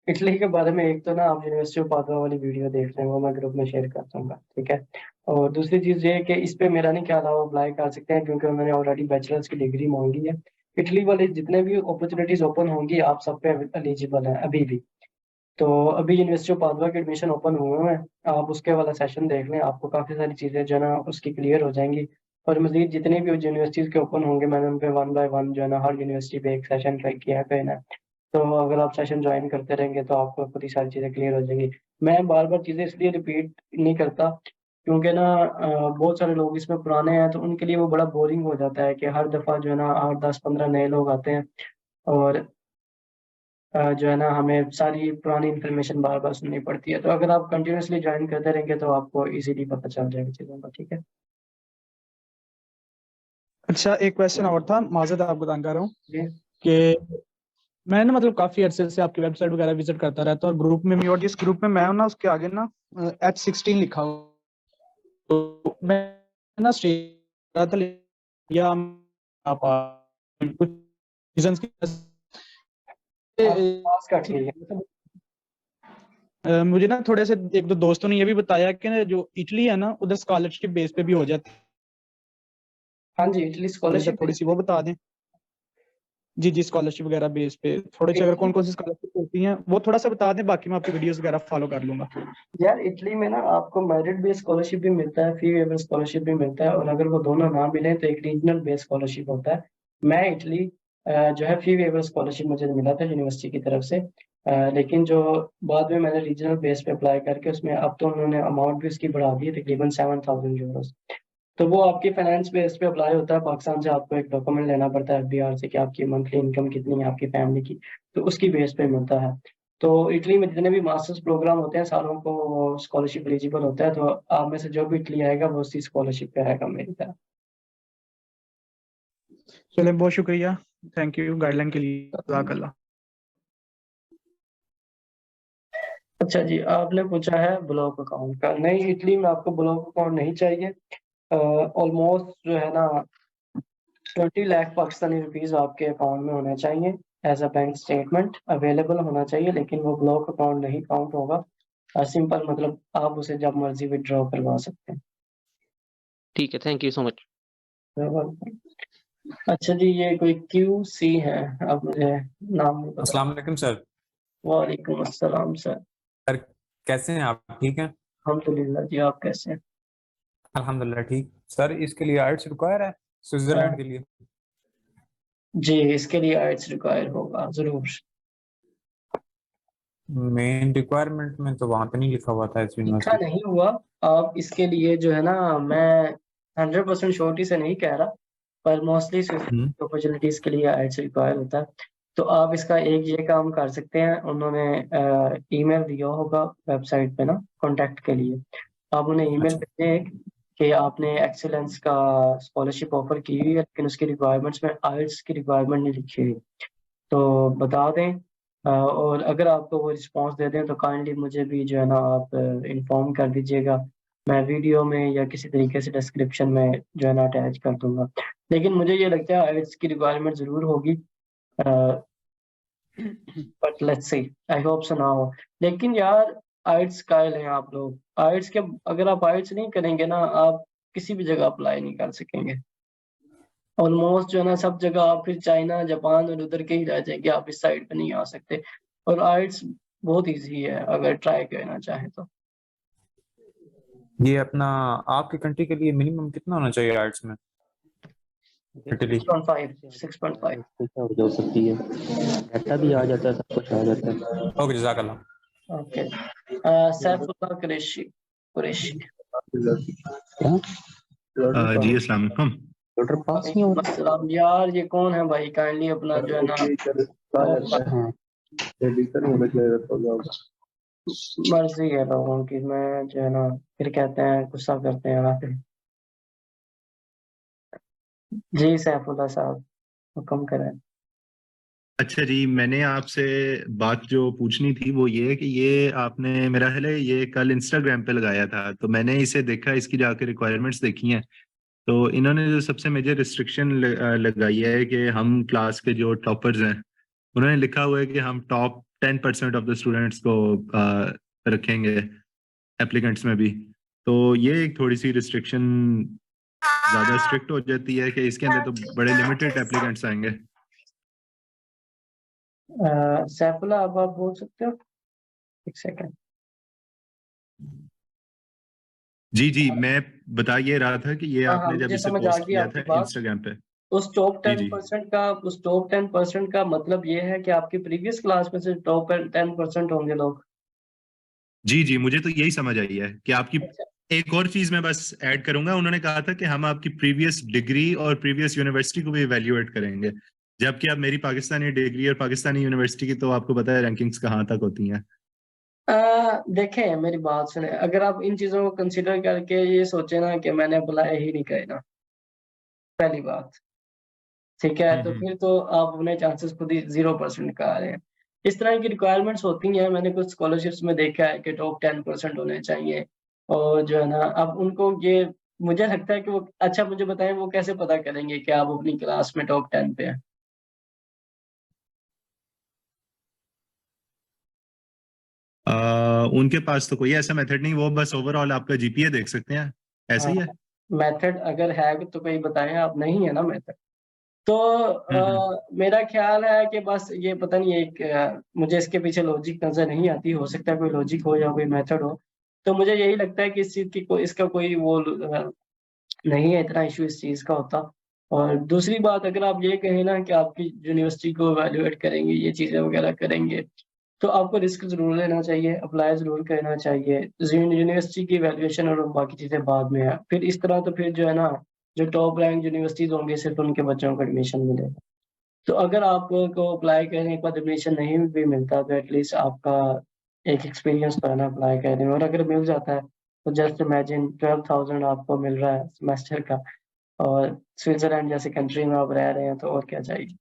इटली के बारे में एक तो ना आप यूनिवर्सिटी ऑफ पादुआ वाली वीडियो देख लें, वो मैं ग्रुप में शेयर कर दूँगा, ठीक है? और दूसरी चीज़ ये है कि इस पे मेरा नहीं ख्याल आप अप्लाई कर सकते हैं क्योंकि उन्होंने ऑलरेडी बैचलर्स की डिग्री माँगी है। इटली वाले जितने भी अपॉर्च्युनिटीज़ ओपन होंगी, आप सब पे एलिजिबल हैं अभी भी। तो अभी यूनिवर्सिटी ऑफ पादुआ के एडमिशन ओपन हुए हैं, आप उसके वाला सेशन देख लें, आपको काफ़ी सारी चीज़ें जो है ना उसकी क्लियर हो जाएँगी। और मज़ीद जितने भी यूनिवर्सिटीज़ के ओपन होंगे, मैंने उन पे वन बाय वन जो है ना हर यूनिवर्सिटी पे एक सेशन ट्राई किया है कहीं ना। तो अगर आप सेशन जॉइन करते रहेंगे तो आपको खुद ही सारी चीज़ें क्लियर हो जाएँगी। मैं बार-बार चीज़ें इसलिए रिपीट नहीं करता क्योंकि ना बहुत सारे लोग इसमें पुराने हैं तो उनके लिए वो बड़ा बोरिंग हो जाता है कि हर दफ़ा जो है ना 8, 10, 15 नए लोग आते हैं और जो है ना हमें सारी पुरानी इन्फॉर्मेशन बार-बार सुननी पड़ती है। तो अगर आप कंटिन्यूअसली जॉइन करते रहेंगे तो आपको ईज़िली पता चल जाएगा चीज़ों का, ठीक है? अच्छा, एक क्वेश्चन और था, माजरत आपको तंग कर रहा हूँ जी। कि मैं ना मतलब काफी अरसे से आपकी वेबसाइट वगैरह विजिट करता रहता हूँ, और ग्रुप में भी, और जिस ग्रुप में मैं हूँ ना उसके आगे ना H16 लिखा हुआ। तो मैं ना स्टेट रहा था, या आप कुछ रीजंस की वजह आप पास कट से, गई है। मुझे ना थोड़े से एक दो दोस्तों ने ये भी बताया कि ना जो इटली है ना उधर स्कॉलरशिप बेस पे भी हो जाती हाँ जी, इटली है, इधर स्कॉलरशिप थोड़ी बेस सी पे। वो बता दें। जी जी, स्कॉलरशिप वगैरह बेस पे थोड़े से, अगर इटली कौन कौन सी स्कॉलरशिप होती हैं वो थोड़ा सा बता दें, बाकी मैं आपकी वीडियोस वगैरह फॉलो कर लूंगा। यार इटली में ना आपको मेरिट बेस्ड स्कॉलरशिप भी मिलता है, फी वेवर स्कॉलरशिप भी मिलता है और अगर वो दोनों ना मिले तो एक रीजनल बेस्ड स्कॉलरशिप होता है। मैं इटली जो है फी वेवर स्कॉलरशिप मुझे मिला था यूनिवर्सिटी की तरफ से, लेकिन जो बाद में मैंने रीजनल बेस पे अप्लाई करके उसमें अब तो उन्होंने अमाउंट भी उसकी बढ़ा दी है तकरीबन 7,000 यूरोस। तो वो आपकी फाइनेंस बेस पे अप्लाई होता है, पाकिस्तान से आपको एक डॉक्यूमेंट लेना पड़ता है एफबीआर से कि आपकी मंथली इनकम कितनी है आपकी फैमिली की, तो उसकी बेस पे मिलता है। तो इटली में जितने भी मास्टर्स प्रोग्राम होते हैं सारों को वो स्कॉलरशिप एलिजिबल होता है, तो आप में से जो भी इटली आएगा वो उसी स्कॉलरशिप पे आएगा मेरी तरह। चलिए बहुत शुक्रिया, थैंक यू गाइडलाइन के लिए, जज़ाकल्लाह। अच्छा जी, आपने पूछा है ब्लॉक अकाउंट का। नहीं, इटली में आपको ब्लॉक अकाउंट नहीं चाहिए। ऑलमोस्ट जो है ना 20 लाख पाकिस्तानी रुपीस आपके अकाउंट में होने चाहिए as a bank statement available होना चाहिए, लेकिन वो ब्लॉक अकाउंट नहीं काउंट होगा। सिंपल मतलब आप उसे जब मर्जी विड्रॉ करवा सकते हैं। ठीक है, थैंक यू सो मच। अच्छा जी, ये कोई QC है, अब मुझे नाम नहीं पता। अस्सलाम वालेकुम सर। वालेकुम अस्सलाम सर। सर कैसे हैं आप, ठीक हैं? अल्हम्दुलिल्लाह जी, आप कैसे हैं? अल्हम्दुलिल्लाह ठीक। सर इसके लिए आइट्स रिक्वायर है स्विट्जरलैंड के लिए? जी, इसके लिए आइट्स रिक्वायर होगा जरूर। मेन रिक्वायरमेंट में तो वहाँ पे नहीं लिखा हुआ था इस लिखा यूनिवर्सिटी। नहीं हुआ। आप इसके लिए जो है ना, मैं 100% श्योरिटी से नहीं कह रहा, पर मोस्टली अपॉर्चुनिटीज के लिए आइट्स रिक्वायर होता है। तो आप इसका एक ये काम कर सकते हैं, उन्होंने ईमेल दिया होगा वेबसाइट पे ना कॉन्टैक्ट के लिए। आप उन्हें ईमेल अच्छा। भेजें एक कि आपने एक्सीलेंस का स्कॉलरशिप ऑफर की हुई है, लेकिन उसकी रिक्वायरमेंट्स में आइट्स की रिक्वायरमेंट नहीं लिखी हुई, तो बता दें। और अगर आपको वो रिस्पांस दे दें तो काइंडली मुझे भी जो है ना आप इन्फॉर्म कर दीजिएगा। मैं वीडियो में या किसी तरीके से डिस्क्रिप्शन में जो है ना अटैच कर दूंगा। लेकिन मुझे ये लगता है आइट्स की रिक्वायरमेंट ज़रूर होगी, but let's see, I hope so ना हो। लेकिन यार आइट्स कायल हैं आप लोग, आइट्स के अगर आप आइट्स नहीं करेंगे ना, आप किसी भी जगह अप्लाई नहीं कर सकेंगे। ऑलमोस्ट जो है ना सब जगह आप फिर चाइना जापान और उधर के ही रह जाएंगे, आप इस साइड पे नहीं आ सकते। और आइट्स बहुत इजी है अगर ट्राई करना चाहे तो। ये अपना आपकी कंट्री के लिए मिनिमम कितना होना चाहिए आइट्स में? इटली 6.5 हो सकती है, डाटा भी आ जाता है, सब कुछ आ जाता है। ओके, जज़ाकल्लाह। ओके। सैफुल्लाह कुरैशी कुरैशी। क्या जी अस्सलाम वालेकुम। ऑर्डर पास नहीं होता? अस्सलाम यार, ये कौन है भाई? काइंडली अपना जो है ना हाँ, मर्जी है लोगों की, मैं जो है ना फिर कहते हैं गुस्सा करते हैं आके। जी सैफुल्लाह साहब हुक्म करें। अच्छा जी, मैंने आपसे बात जो पूछनी थी वो ये है कि ये आपने मेरा ख्याल है ये कल इंस्टाग्राम पे लगाया था, तो मैंने इसे देखा, इसकी जाके रिक्वायरमेंट्स देखी हैं। तो इन्होंने जो सबसे मेजर रिस्ट्रिक्शन लगाई है कि हम क्लास के जो टॉपर्स हैं उन्होंने लिखा हुआ है कि हम टॉप 10% ऑफ द स्टूडेंट्स को रखेंगे एप्लीकेंट्स में भी। तो ये एक थोड़ी सी रिस्ट्रिक्शन ज्यादा स्ट्रिक्ट हो जाती है कि इसके अंदर तो बड़े लिमिटेड एप्लीकेंट्स आएंगे। सैफुल्लाह अब आप बोल सकते हो, एक सेकंड। जी जी, मैं बता ये रहा था कि ये हाँ आपने जब मुझे इसे समझ आ पोस्ट गई किया आपकी था बात। इंस्टाग्राम पे। उस टॉप जी 10% का उस टॉप 10% का मतलब ये है कि आपकी प्रीवियस क्लास में से टॉप 10% होंगे लोग। जी जी, मुझे तो यही समझ आई है कि आपकी अच्छा। एक और चीज मैं बस ऐड करूंगा, उन्होंने कहा था कि हम आपकी प्रीवियस डिग्री और प्रीवियस यूनिवर्सिटी को भी इवेल्युएट करेंगे, जबकि अब मेरी पाकिस्तानी डिग्री और पाकिस्तानी यूनिवर्सिटी की तो आपको पता है रैंकिंग्स कहाँ तक होती हैं। देखें मेरी बात सुने, अगर आप इन चीजों को कंसिडर करके ये सोचे ना कि मैंने अप्लाई ही नहीं करना, पहली बात, ठीक है, तो फिर तो आप अपने चांसेस खुद ही 0% का आ रहे हैं। इस तरह की रिक्वायरमेंट्स होती हैं, मैंने कुछ स्कॉलरशिप्स में देखा है कि टॉप 10% होने चाहिए। और जो है ना अब उनको ये मुझे लगता है कि वो, अच्छा मुझे बताएं वो कैसे पता करेंगे कि आप अपनी क्लास में टॉप 10 पे हैं? उनके पास तो कोई ऐसा मेथड नहीं, वो बस ओवरऑल आपका जीपीए देख सकते हैं, ऐसे ही है। मेथड अगर है तो कोई बताएं, आप नहीं है ना मेथड। तो मेरा ख्याल है कि बस ये पता नहीं एक मुझे इसके पीछे लॉजिक नजर नहीं आती, हो सकता है कोई लॉजिक हो या कोई मेथड हो। तो मुझे यही लगता है कि इस चीज की इसका कोई वो नहीं है, इतना इशू इस चीज का होता। और दूसरी बात, अगर आप ये कहें ना कि आपकी यूनिवर्सिटी को एवेल्युएट करेंगे, ये चीजें वगैरह करेंगे, तो आपको रिस्क जरूर लेना चाहिए, अप्लाई जरूर करना चाहिए। यूनिवर्सिटी की वैल्यूएशन और बाकी चीजें बाद में है, फिर इस तरह तो फिर जो है ना जो टॉप रैंक यूनिवर्सिटीज होंगे सिर्फ उनके बच्चों को एडमिशन मिलेगा। तो अगर आपको अप्लाई करने के बाद एडमिशन नहीं भी मिलता तो एटलीस्ट आपका एक एक्सपीरियंस तो है ना अप्लाई करने में, और अगर मिल जाता है तो जस्ट इमेजिन 12,000 आपको मिल रहा है सेमेस्टर का, और स्विट्जरलैंड जैसे कंट्री में आप रह रहे हैं, तो और क्या चाहिए।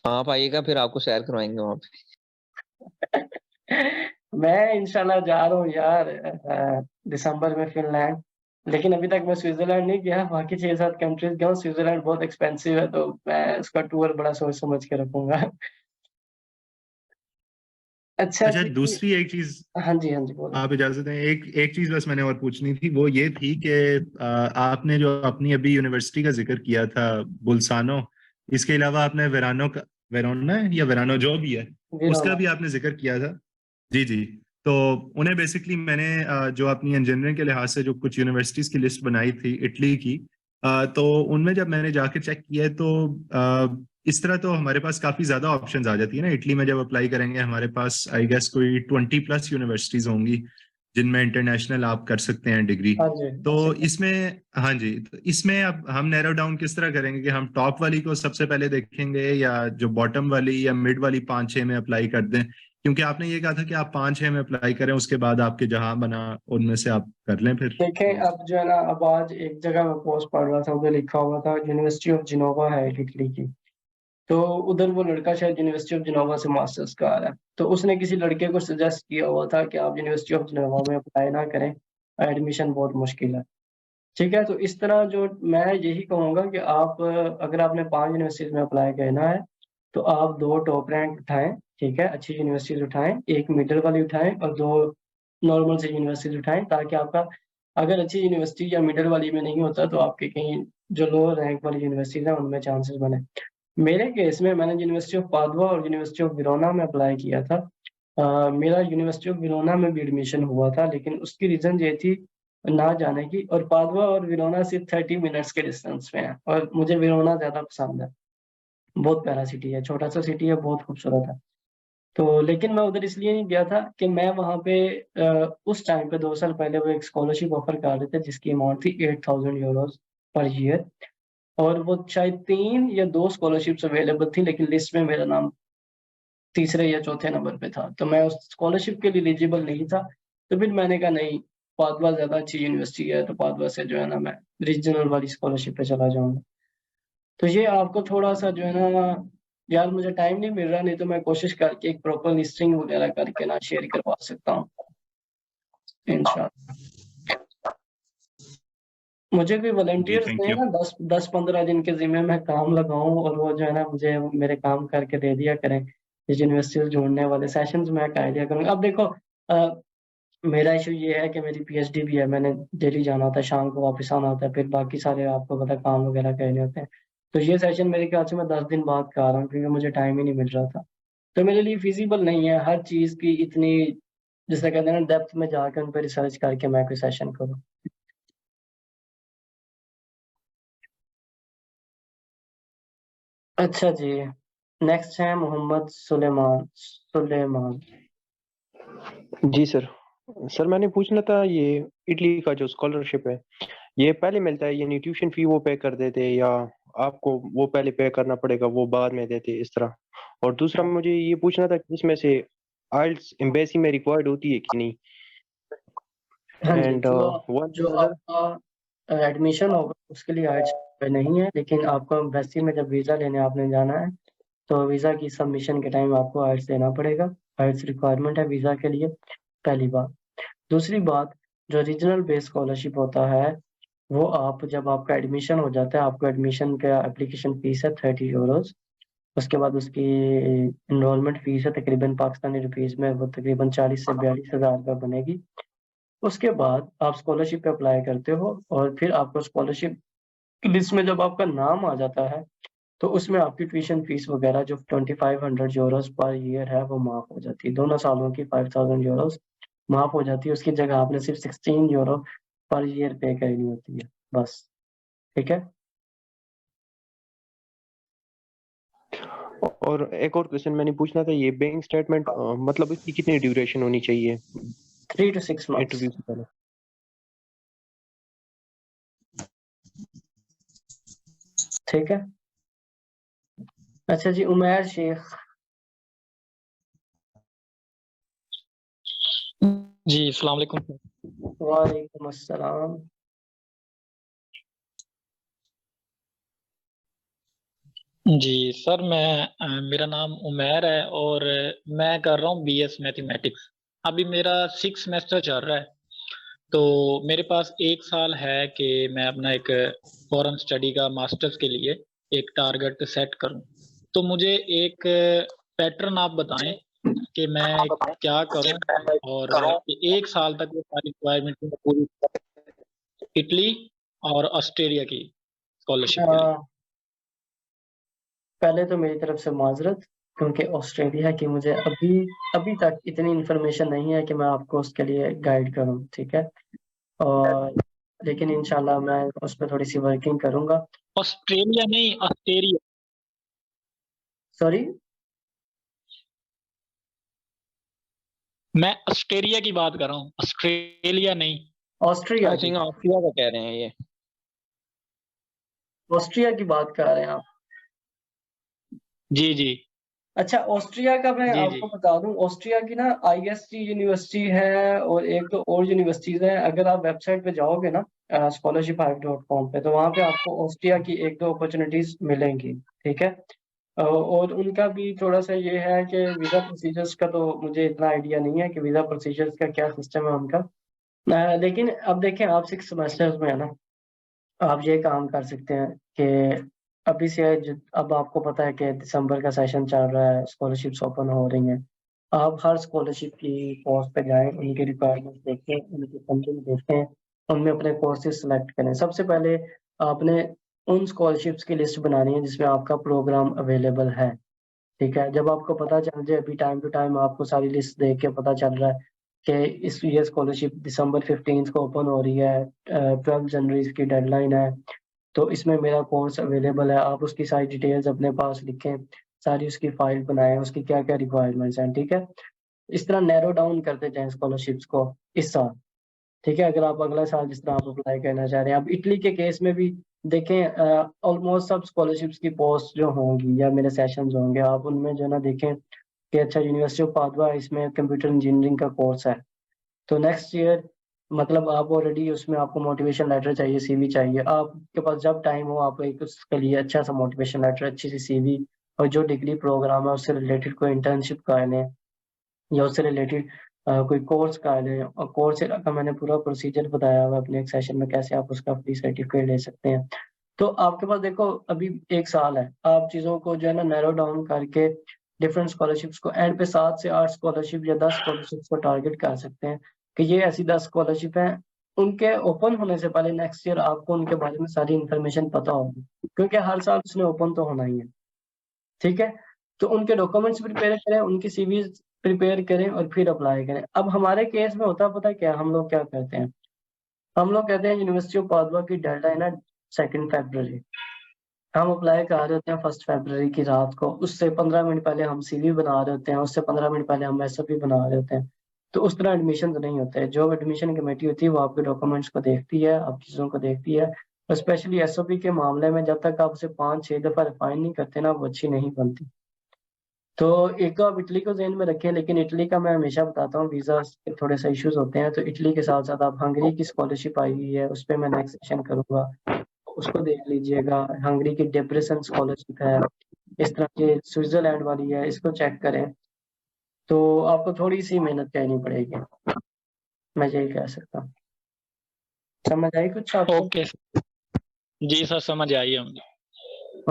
आप आइएगा फिर आपको सैर करवाएंगे वहां पे। मैं इंशाल्लाह जा रहा हूँ यार दिसंबर में फिनलैंड, लेकिन अभी तक मैं स्विट्जरलैंड नहीं गया, बाकी 6-7 कंट्रीज गया हूँ। स्विट्जरलैंड बहुत एक्सपेंसिव है, तो मैं उसका टूर बड़ा सोच समझ के रखूंगा। अच्छा अच्छा, जी। दूसरी एक चीज, हाँ जी, हाँ जी, बोलो। आप इजाजत दें, एक एक चीज बस मैंने और पूछनी थी, वो ये थी कि आपने जो अपनी अभी यूनिवर्सिटी का जिक्र किया था, बुल्सानो, इसके अलावा आपने वेरानो का, वेरोना है या वेरानो जो भी है, उसका वीरोना। भी आपने जिक्र किया था। जी जी। तो उन्हें बेसिकली मैंने जो अपनी इंजीनियरिंग के लिहाज से जो कुछ यूनिवर्सिटीज की लिस्ट बनाई थी इटली की, तो उनमें जब मैंने जाके चेक किया है, तो इस तरह तो हमारे पास काफी ज्यादा ऑप्शंस आ जाती है ना। इटली में जब अप्लाई करेंगे हमारे पास आई गेस कोई 20+ यूनिवर्सिटीज होंगी जिनमें इंटरनेशनल आप कर सकते हैं डिग्री। हाँ जी। तो इसमें, हाँ जी, तो इसमें अब हम नैरो डाउन किस तरह करेंगे कि हम टॉप वाली को सबसे पहले देखेंगे, या जो बॉटम वाली या मिड वाली 5-6 में अप्लाई कर दें? क्योंकि आपने ये कहा था कि आप 5-6 में अप्लाई करें, उसके बाद आपके जहां बना उनमें से आप कर लें फिर। देखें, अब जो है ना, अब आज एक जगह मैं पोस्ट पढ़ रहा था, उधर लिखा हुआ था यूनिवर्सिटी ऑफ जिनोवा है इटली की। तो उधर वो लड़का शायद यूनिवर्सिटी ऑफ जिनोवा से मास्टर्स कर रहा है, तो उसने किसी लड़के को सजेस्ट किया हुआ था कि आप यूनिवर्सिटी ऑफ जिनोवा में अप्लाई ना करें, एडमिशन बहुत मुश्किल है। ठीक है, तो इस तरह जो मैं यही कहूंगा कि आप अगर आपने 5 यूनिवर्सिटीज में अप्लाई करना है, तो आप 2 टॉप रैंक उठाएं, ठीक है, अच्छी यूनिवर्सिटीज उठाएं, एक मिडल वाली उठाएं और 2 नॉर्मल से यूनिवर्सिटीज उठाएं, ताकि आपका अगर अच्छी यूनिवर्सिटी या मिडल वाली में नहीं होता तो आपके कहीं जो लोअर रैंक वाली यूनिवर्सिटीज है उनमें चांसेस बने। मेरे केस में मैंने यूनिवर्सिटी ऑफ पादुआ और यूनिवर्सिटी ऑफ विरोना में अप्लाई किया था। मेरा यूनिवर्सिटी ऑफ विरोना में भी एडमिशन हुआ था, लेकिन उसकी रीजन ये थी ना जाने की, और पादुआ और विरोना सिर्फ 30 मिनट्स के डिस्टेंस में है, और मुझे विरोना ज्यादा पसंद है। बहुत प्यारा सिटी है, छोटा सा सिटी है, बहुत खूबसूरत है। तो लेकिन मैं उधर इसलिए नहीं गया था कि मैं वहाँ पे उस टाइम पे 2 साल पहले वो एक स्कॉलरशिप ऑफर कर रहे थे जिसकी अमाउंट थी 8,000 यूरोज पर ईयर, और वो शायद 3 या 2 स्कॉलरशिप्स अवेलेबल थी, लेकिन लिस्ट में मेरा नाम तीसरे या चौथे नंबर पे था, तो मैं उस स्कॉलरशिप के लिए एलिजिबल नहीं था। तो फिर मैंने कहा नहीं, पादुआ ज्यादा अच्छी यूनिवर्सिटी है, तो पादुआ से जो है ना मैं रीजनल वाली स्कॉलरशिप पे चला जाऊंगा। तो ये आपको थोड़ा सा जो है ना, यार मुझे टाइम नहीं मिल रहा, नहीं तो मैं कोशिश करके एक प्रॉपर लिस्टिंग वगैरह करके ना शेयर करवा सकता हूँ इंशाल्लाह। मुझे भी जी, वॉलंटियर्स थैंक ने यू। ना 10-15 दिन के जिम्मे में काम लगाऊं, और वो जो है ना मुझे मेरे काम करके दे दिया करें। इस यूनिवर्सिटी से जोड़ने वाले सेशंस मैं कर दिया करूंगा। अब देखो, मेरा इशू ये है कि मेरी पीएचडी भी है, मैंने डेली जाना होता है, शाम को वापस आना होता है, फिर बाकी सारे आपको पता है काम वगैरह करने होते हैं। तो ये सेशन मेरे ख्याल से मैं 10 दिन बाद कर रहा हूँ, क्योंकि मुझे टाइम ही नहीं मिल रहा था। तो मेरे लिए फिजिबल नहीं है हर चीज की इतनी, जिसे कहते हैं ना, डेप्थ में जाकर उन पर रिसर्च करके मैं कोई सेशन करूँ। अच्छा जी, नेक्स्ट है मोहम्मद सुलेमान। सुलेमान। जी सर। सर मैंने पूछना था, ये इटली का जो स्कॉलरशिप है, ये पहले मिलता है यानी ट्यूशन फी वो पे कर देते हैं, या आपको वो पहले पे करना पड़ेगा वो बाद में देते इस तरह? और दूसरा मुझे ये पूछना था कि इसमें से आइल्स एम्बेसी में रिक्वायर्ड होती है कि नहीं? हाँ जी, एंड जो वन जो अनदर। आपका एडमिशन होगा उसके लिए आइट्स नहीं है, लेकिन आपको एम्बेसी में जब वीज़ा लेने आपने जाना है, तो वीज़ा की सबमिशन के टाइम आपको आइट्स देना पड़ेगा। आइट्स रिक्वायरमेंट है वीज़ा के लिए, पहली बात। दूसरी बात, जो रीजनल बेस्ड स्कॉलरशिप होता है, वो आप जब आपका एडमिशन हो जाता है, आपको एडमिशन का एप्लीकेशन फीस है 30 यूरोज। उसके बाद उसकी इनरोलमेंट फीस है तकरीबन पाकिस्तानी रुपीज़ में वो तकरीबन 40 से 42 हज़ार रुपये बनेगी। उसके बाद आप स्कॉलरशिप पे अप्लाई करते हो, और फिर आपको स्कॉलरशिप की लिस्ट में जब आपका नाम आ जाता है, तो उसमें आपकी ट्यूशन फीस वगैरह जो 2500 यूरोज पर ईयर है वो माफ हो जाती है। दोनों सालों की 5000 यूरोज माफ हो जाती है, उसकी जगह आपने सिर्फ 16 यूरो पर ईयर पे करनी होती है, बस। ठीक है। और एक और क्वेश्चन मैंने पूछना था, ये बैंक स्टेटमेंट मतलब इसकी कितनी ड्यूरेशन होनी चाहिए 3 to 6 months। इंटरव्यू से पहले? ठीक है। अच्छा जी, उमैर शेख। जी अस्सलाम वालेकुम। वालेकुम अस्सलाम। जी सर, मेरा नाम उमैर है और मैं कर रहा हूँ बीएस मैथमेटिक्स। अभी मेरा 6 सेमेस्टर चल रहा है, तो मेरे पास 1 साल है कि मैं अपना एक फॉरेन स्टडी का मास्टर्स के लिए एक टारगेट सेट करूं। तो मुझे एक पैटर्न आप बताएं कि मैं क्या करूं और 1 साल तक ये सारी रिक्वायरमेंट पूरी, इटली और ऑस्ट्रेलिया की स्कॉलरशिप के लिए। अ, पहले तो मेरी तरफ से माजरत, क्योंकि ऑस्ट्रेलिया की मुझे अभी तक इतनी इन्फॉर्मेशन नहीं है कि मैं आपको उसके लिए गाइड करूं, ठीक है। और लेकिन इंशाल्लाह मैं उस पर थोड़ी सी वर्किंग करूंगा। ऑस्ट्रेलिया नहीं, ऑस्ट्रेलिया। सॉरी। मैं ऑस्ट्रेलिया की बात कर रहा हूँ, ऑस्ट्रेलिया नहीं। ऑस्ट्रिया आई की। थिंक ऑस्ट्रिया का कह रहे हैं ये। ऑस्ट्रिया की बात कर रहे हैं आप? जी जी अच्छा, ऑस्ट्रिया का मैं जी जी। आपको बता दूं, ऑस्ट्रिया की ना आईएसटी यूनिवर्सिटी है और एक दो और यूनिवर्सिटीज हैं। अगर आप वेबसाइट पे जाओगे ना scholarshiphive.com पे, तो वहाँ पे आपको ऑस्ट्रिया की एक दो अपॉर्चुनिटीज मिलेंगी, ठीक है। और उनका भी थोड़ा सा ये है कि वीज़ा प्रोसीजर्स का तो मुझे इतना आइडिया नहीं है कि वीज़ा प्रोसीजर्स का क्या सिस्टम है उनका। लेकिन अब देखें, आप 6 सेमेस्टर्स में है ना, आप ये काम कर सकते हैं कि अभी से अब आपको पता है कि दिसंबर का सेशन चल रहा है, स्कॉलरशिप्स ओपन हो रही हैं। आप हर स्कॉलरशिप की पोस्ट पे जाएं, उनकी रिक्वायरमेंट्स देखें, उनकी फंडिंग देखें, उनमें अपने कोर्सेज सेलेक्ट करें। सबसे पहले आपने उन स्कॉलरशिप्स की लिस्ट बनानी है जिसमें आपका प्रोग्राम अवेलेबल है, ठीक है। जब आपको पता चल जाए, अभी टाइम टू टाइम आपको सारी लिस्ट देख के पता चल रहा है कि इस ये स्कॉलरशिप दिसंबर 15 को ओपन हो रही है, 12 जनवरी इसकी डेडलाइन है, तो इसमें मेरा कोर्स अवेलेबल है। आप उसकी सारी डिटेल्स अपने पास लिखें, सारी उसकी फाइल बनाएं, उसकी क्या क्या रिक्वायरमेंट्स हैं, ठीक है। इस तरह नैरो डाउन करते जाएं स्कॉलरशिप्स को इस साल, ठीक है। अगर आप अगला साल जिस तरह आप अप्लाई करना चाह रहे हैं, अब इटली के केस में भी देखें, ऑलमोस्ट सब स्कॉलरशिप्स की पोस्ट जो होंगी या मेरे सेशंस होंगे, आप उनमें जो है ना देखें कि अच्छा, यूनिवर्सिटी ऑफ पादवा इसमें कंप्यूटर इंजीनियरिंग का कोर्स है, तो नेक्स्ट ईयर मतलब आप ऑलरेडी उसमें, आपको मोटिवेशन लेटर चाहिए, सीवी चाहिए। आपके पास जब टाइम हो, आप एक उसके लिए अच्छा सा मोटिवेशन लेटर, अच्छी सी सीवी, और जो डिग्री प्रोग्राम है उससे रिलेटेड कोई इंटर्नशिप कर लें या उससे रिलेटेड कोई कोर्स कर लें। और कोर्स का मैंने पूरा प्रोसीजर बताया हुआ है अपने एक सेशन में, कैसे आप उसका फ्री सर्टिफिकेट ले सकते हैं। तो आपके पास देखो अभी 1 साल है, आप चीज़ों को जो है ना नैरो डाउन करके डिफरेंट स्कॉलरशिप्स को एंड पे 7 से 8 स्कॉलरशिप या 10 स्कॉलरशिप्स को टारगेट कर सकते हैं कि ये ऐसी 10 स्कॉलरशिप हैं, उनके ओपन होने से पहले नेक्स्ट ईयर आपको उनके बारे में सारी इन्फॉर्मेशन पता होगी, क्योंकि हर साल उसने ओपन तो होना ही है, ठीक है। तो उनके डॉक्यूमेंट्स प्रिपेयर करें, उनकी सीवीज प्रिपेयर करें और फिर अप्लाई करें। अब हमारे केस में होता पता है क्या, हम लोग क्या करते हैं, हम लोग कहते हैं यूनिवर्सिटी ऑफ पादवा की डेडलाइन है 2 फरवरी, हम अप्लाई कर रहे होते हैं 1 फरवरी की रात को, उससे 15 मिनट पहले हम सीवी बना रहे होते हैं, उससे 15 मिनट पहले हम एसओपी बना रहे होते हैं। तो उस तरह एडमिशन नहीं होते। जो एडमिशन कमेटी होती है वो आपके डॉक्यूमेंट्स को देखती है, आप चीज़ों को देखती है, और स्पेशली एसओपी के मामले में जब तक आप उसे 5-6 दफ़ा रिफाइन नहीं करते ना, वो अच्छी नहीं बनती। तो एक तो आप इटली को ज़हन में रखें, लेकिन इटली का मैं हमेशा बताता हूँ वीज़ा के थोड़े से इश्यूज होते हैं, तो इटली के साथ साथ आप हंगरी की स्कॉलरशिप आई हुई है, उस पर मैं नेक्स्ट सेशन करूँगा, उसको देख लीजिएगा। हंगरी की डिप्रेशन स्कॉलरशिप है, इस तरह की स्विट्जरलैंड वाली है, इसको चेक करें। तो आपको थोड़ी सी मेहनत करनी पड़ेगी, मैं यही कह सकता हूँ। समझ आई कुछ आपको? ओके जी सर, समझ आई होंगी।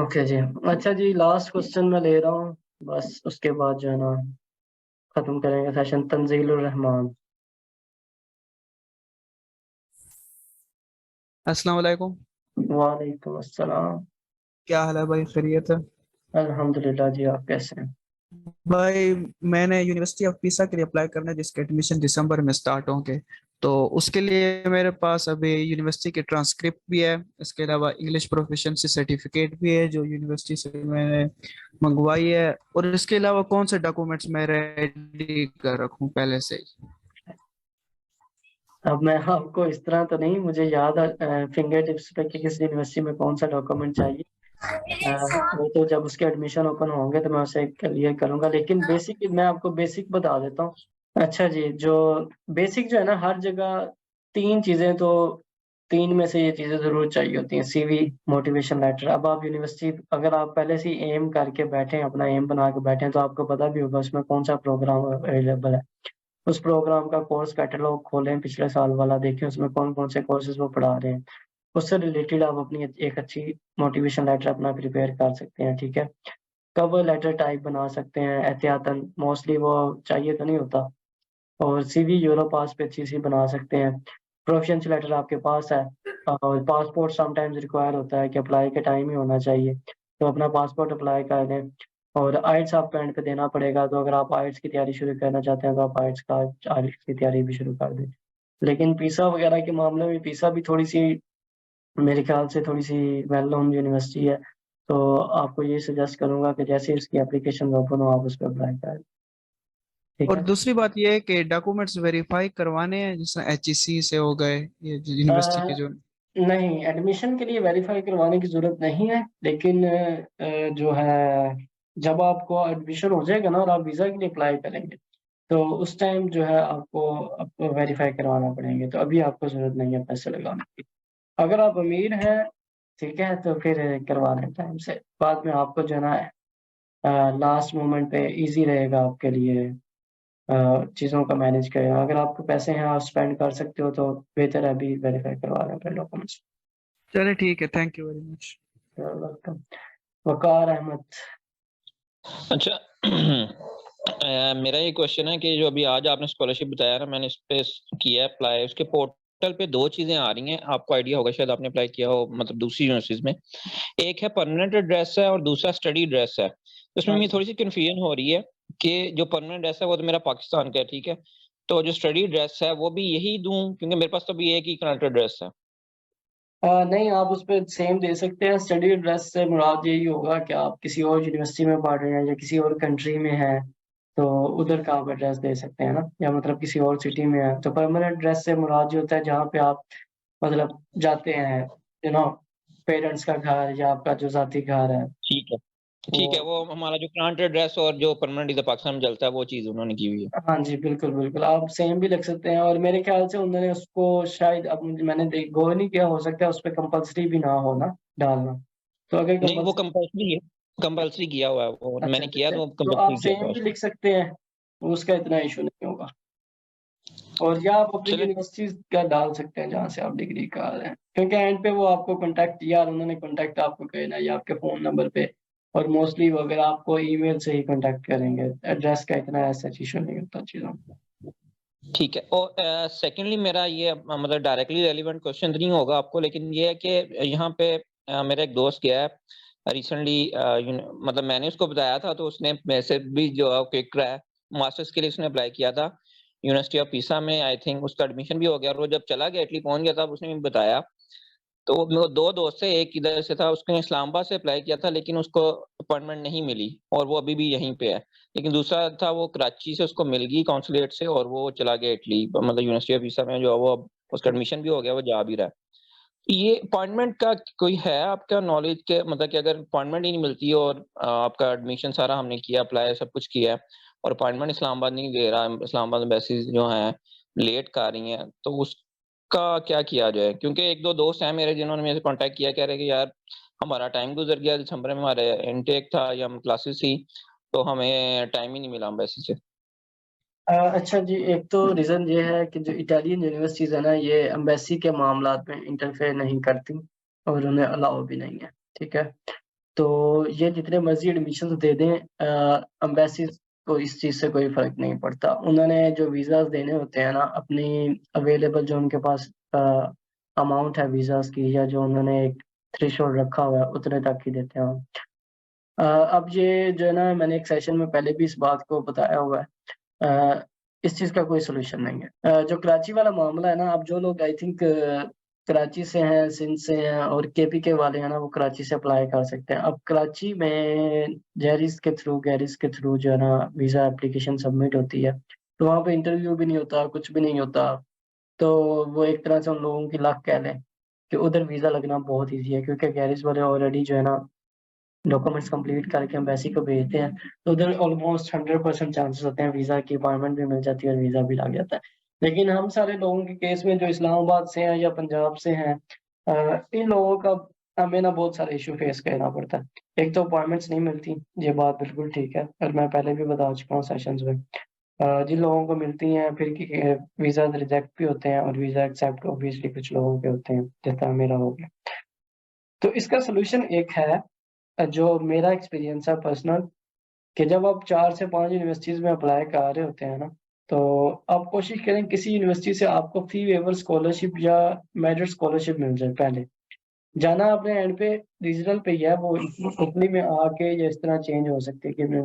ओके जी। अच्छा जी, लास्ट क्वेश्चन मैं ले रहा हूँ, बस उसके बाद जो है ना खत्म करेंगे सेशन। तंजीलुर रहमान। अस्सलाम वालेकुम। वालेकुम अस्सलाम। क्या हाल है भाई, खैरियत है? अल्हम्दुलिल्लाह जी, आप कैसे हैं? भाई मैंने यूनिवर्सिटी ऑफ पीसा के लिए अप्लाई करना है, जिसके एडमिशन दिसंबर में स्टार्ट होंगे। तो उसके लिए मेरे पास अभी यूनिवर्सिटी की ट्रांसक्रिप्ट भी है, इसके अलावा इंग्लिश प्रोफिशिएंसी सर्टिफिकेट भी है जो यूनिवर्सिटी से मैंने मंगवाई है। और इसके अलावा कौन से डॉक्यूमेंट्स मैं रेडी कर रखूं पहले से ही? अब मैं आपको इस तरह तो नहीं, मुझे याद है फिंगर टिप्स पे कि किस यूनिवर्सिटी में कौन सा डॉक्यूमेंट चाहिए, वो तो जब उसके एडमिशन ओपन होंगे तो मैं उसे क्लियर करूँगा, लेकिन बेसिक मैं आपको बेसिक बता देता हूँ। अच्छा जी, जो बेसिक जो है ना हर जगह 3 चीज़ें तो 3 में से ये चीज़ें ज़रूर चाहिए होती हैं, सीवी, मोटिवेशन लेटर। अब आप यूनिवर्सिटी अगर आप पहले से ही एम करके बैठे हैं, अपना एम बना के बैठे हैं, तो आपको पता भी होगा उसमें कौन-सा प्रोग्राम अवेलेबल है। उस प्रोग्राम का कोर्स कैटलॉग खोलें पिछले साल वाला, देखें उसमें कौन-कौन से कोर्सेज़ वो पढ़ा रहे हैं। उससे रिलेटेड आप अपनी एक अच्छी मोटिवेशन लेटर अपना प्रिपेयर कर सकते हैं, ठीक है? कवर लेटर टाइप बना सकते हैं एहतियातन, मोस्टली वो चाहिए तो नहीं होता। और सीवी यूरोपास पे अच्छी-सी बना सकते हैं। प्रोफिशिएंसी लेटर आपके पास है और पासपोर्ट समटाइम्स रिक्वायर होता है कि अप्लाई के टाइम ही होना चाहिए, तो अपना पासपोर्ट अप्लाई कर दें। और आइल्स आपको एंड पे देना पड़ेगा, तो अगर आप आइल्स की तैयारी शुरू करना चाहते हैं, तो आप आइल्स की तैयारी भी शुरू कर दें। लेकिन पीसा वगैरह के मामले में पीसा भी थोड़ी-सी मेरे ख्याल से थोड़ी-सी वेल नोन यूनिवर्सिटी है, तो आपको ये सजेस्ट करूँगा कि जैसे ही उसकी एप्लीकेशन ओपन हो, आप उस पे अप्लाई करें। ठीक और है? दूसरी बात ये है कि डॉक्यूमेंट्स वेरीफाई करवाने हैं, जैसे एचईसी से हो गए, ये यूनिवर्सिटी के अ, जो। नहीं, एडमिशन के लिए वेरीफ़ाई करवाने की ज़रूरत नहीं है, लेकिन जो है जब आपको एडमिशन हो जाएगा ना और आप वीज़ा के लिए अप्लाई करेंगे, तो उस टाइम जो है आपको वेरीफ़ाई करवाना पड़ेंगे, तो अभी आपको ज़रूरत नहीं है पैसे लगाने की। अगर आप अमीर हैं, ठीक है, तो फिर करवा लें टाइम से, बाद में आपको जो है ना लास्ट मोमेंट पे ईज़ी रहेगा आपके लिए चीज़ों का मैनेज करना। अगर आपके पैसे हैं, आप स्पेंड कर सकते हो, तो बेहतर है अभी वेरीफ़ाई करवा लें अपने डॉक्यूमेंट्स। चले ठीक है, thank you very much. Welcome. Waqar Ahmed. अच्छा मेरा ये क्वेश्चन है कि जो अभी आज आपने स्कॉलरशिप बताया ना, मैंने इस पे किया है अप्लाई। उसके पोर्टल पे 2 चीज़ें आ रही हैं, आपको आइडिया होगा शायद आपने अप्लाई किया हो मतलब दूसरी यूनिवर्सिटीज़ में। एक है परमानेंट एड्रेस है और दूसरा स्टडी एड्रेस है। तो इसमें हाँ मुझे जी। थोड़ी-सी कन्फ्यूजन हो रही है कि जो परमानेंट एड्रेस है वो तो मेरा पाकिस्तान का है, ठीक है? तो जो स्टडी एड्रेस है वो भी यही दूँ क्योंकि मेरे पास तो अभी एक ही करंट एड्रेस है। नहीं, आप उसपे सेम दे सकते हैं। स्टडी एड्रेस से मुराद यही होगा कि आप किसी और यूनिवर्सिटी में पढ़ रहे हैं या किसी और कंट्री में हैं, तो उधर का आप एड्रेस दे सकते हैं ना, या मतलब किसी और सिटी में हैं। तो परमानेंट एड्रेस से मुराद ये होता है जहाँ पे आप मतलब जाते हैं, यू नो पेरेंट्स का घर या आपका जो ज़ाती घर है, ठीक है। ठीक है, वो वो हमारा जो करंट एड्रेस और जो परमानेंट इधर पाकिस्तान में चलता है वो चीज़ उन्होंने की हुई है। हाँ जी, बिल्कुल, बिल्कुल। आप सेम भी लिख सकते हैं और मेरे ख़्याल से उन्होंने उसको शायद अब मैंने गौर नहीं किया, हो सकता है उसपे कंपल्सरी भी ना हो ना डालना। तो अगर नहीं, वो कंपल्सरी कंपल्सरी है, कंपल्सरी किया हुआ है वो, अच्छा, मैंने अच्छा, किया अच्छा। तो तो आप कंपल्सरी किया हुआ सेम है भी उसको। लिख सकते हैं, उसका इतना इश्यू नहीं होगा। और या आप अपनी चलें यूनिवर्सिटीज़ का डाल सकते हैं जहाँ से आप डिग्री कर रहे हैं। क्योंकि एंड पे वो आपको कॉन्टैक्ट या उन्होंने कॉन्टैक्ट आपको करना है या आपके फ़ोन नंबर पे, और मोस्टली वो अगर आपको ईमेल से ही कॉन्टैक्ट करेंगे। एड्रेस का इतना ऐसा इश्यू नहीं होता चीज़ों में। ठीक है और सेकंडली मेरा ये मतलब डायरेक्टली रेलेवेंट क्वेश्चन तो नहीं होगा आपको, लेकिन ये है कि यहाँ पे मेरा एक दोस्त गया है रिसेंटली मतलब मैंने उसको बताया था तो उसने मेरे से भी जो है क्विक रहा है, मास्टर्स के लिए उसने अप्लाई किया था यूनिवर्सिटी ऑफ पीसा में। आई थिंक उसका एडमिशन भी हो गया और वो जब चला गया इटली पहुँच गया था, उसने भी बताया। तो वो 2 दोस्त थे, एक इधर से था, उसने इस्लामाबाद से अप्लाई किया था लेकिन उसको अपॉइंटमेंट नहीं मिली और वो अभी भी यहीं पे है। लेकिन दूसरा था वो कराची से उसको मिल गई कॉन्सुलेट से और वो चला गया इटली मतलब यूनिवर्सिटी ऑफ पीसा में जो है वो अब उसका एडमिशन भी हो गया, वो जा भी रहा है। ये अपॉइंटमेंट का कोई है आपका नॉलेज के मतलब कि अगर अपॉइंटमेंट ही नहीं मिलती और आपका एडमिशन सारा हमने किया अप्लाई सब कुछ किया है और अपॉइंटमेंट इस्लामाबाद नहीं दे रहा, इस्लामाबाद एम्बेसीज जो हैं लेट कर रही हैं, तो उसका क्या किया जाए? क्योंकि 1-2 दोस्त हैं मेरे जिन्होंने मेरे से कॉन्टैक्ट किया, कह रहे हैं कि यार हमारा टाइम गुज़र गया, दिसंबर में हमारा इनटेक था या हम क्लासेस थी, तो हमें टाइम ही नहीं मिला एम्बेसी से। अच्छा जी, एक तो रीज़न ये है कि जो इटालियन यूनिवर्सिटीज़ है ना, ये एम्बेसी के मामलात में इंटरफेयर नहीं करती और उन्हें अलाउ भी नहीं है, ठीक है? तो ये जितने मर्ज़ी एडमिशन्स दे दें एम्बेसीज़ को इस चीज़ से कोई फ़र्क नहीं पड़ता। उन्होंने जो वीज़ाज़ देने होते हैं ना, अपनी अवेलेबल जो उनके पास अमाउंट है वीज़ाज़ की, या जो उन्होंने एक थ्रेशोल्ड रखा हुआ है, उतने तक ही देते हैं। अब ये जो है ना, मैंने एक सेशन में पहले भी इस बात को बताया हुआ है। इस चीज़ का कोई सॉल्यूशन नहीं है। जो कराची वाला मामला है ना, अब जो लोग आई थिंक कराची से हैं, सिंध से हैं और केपीके वाले हैं ना, वो कराची से अप्लाई कर सकते हैं। अब कराची में गैरिस के थ्रू जो है ना वीज़ा एप्लीकेशन सबमिट होती है, तो वहाँ पे इंटरव्यू भी नहीं होता, कुछ भी नहीं होता। तो वो एक तरह से उन लोगों की लक कह लें कि उधर वीज़ा लगना बहुत ईज़ी है, क्योंकि गैरिस वाले ऑलरेडी जो है ना डॉक्यूमेंट्स कंप्लीट करके एम्बेसी को भेजते हैं, तो उधर ऑलमोस्ट 100% चांसेस होते हैं वीज़ा की अपॉइंटमेंट भी मिल जाती है और वीज़ा भी लग जाता है। लेकिन हम सारे लोगों के केस में जो इस्लामाबाद से हैं या पंजाब से हैं, इन लोगों का हमें ना बहुत सारे इशू फेस करना पड़ता है। एक तो अपॉइंटमेंट्स नहीं मिलती, ये बात बिल्कुल ठीक है और मैं पहले भी बता चुका हूँ सेशंस में। जिन लोगों को मिलती हैं फिर वीज़ा रिजेक्ट भी होते हैं और वीज़ा एक्सेप्ट ऑब्वियसली कुछ लोगों के होते हैं, जिस तरह मेरा हो गया। तो इसका सॉल्यूशन एक है, जो मेरा एक्सपीरियंस है पर्सनल, कि जब आप 4 से 5 यूनिवर्सिटीज़ में अप्लाई कर रहे होते हैं ना, तो आप कोशिश करें किसी यूनिवर्सिटी से आपको फी वेवर स्कॉलरशिप या मेरिट स्कॉलरशिप मिल जाए पहले। जाना आपने एंड पे रीजनल पे ही है, वो इटली में आके या इस तरह चेंज हो सकती है कि मैं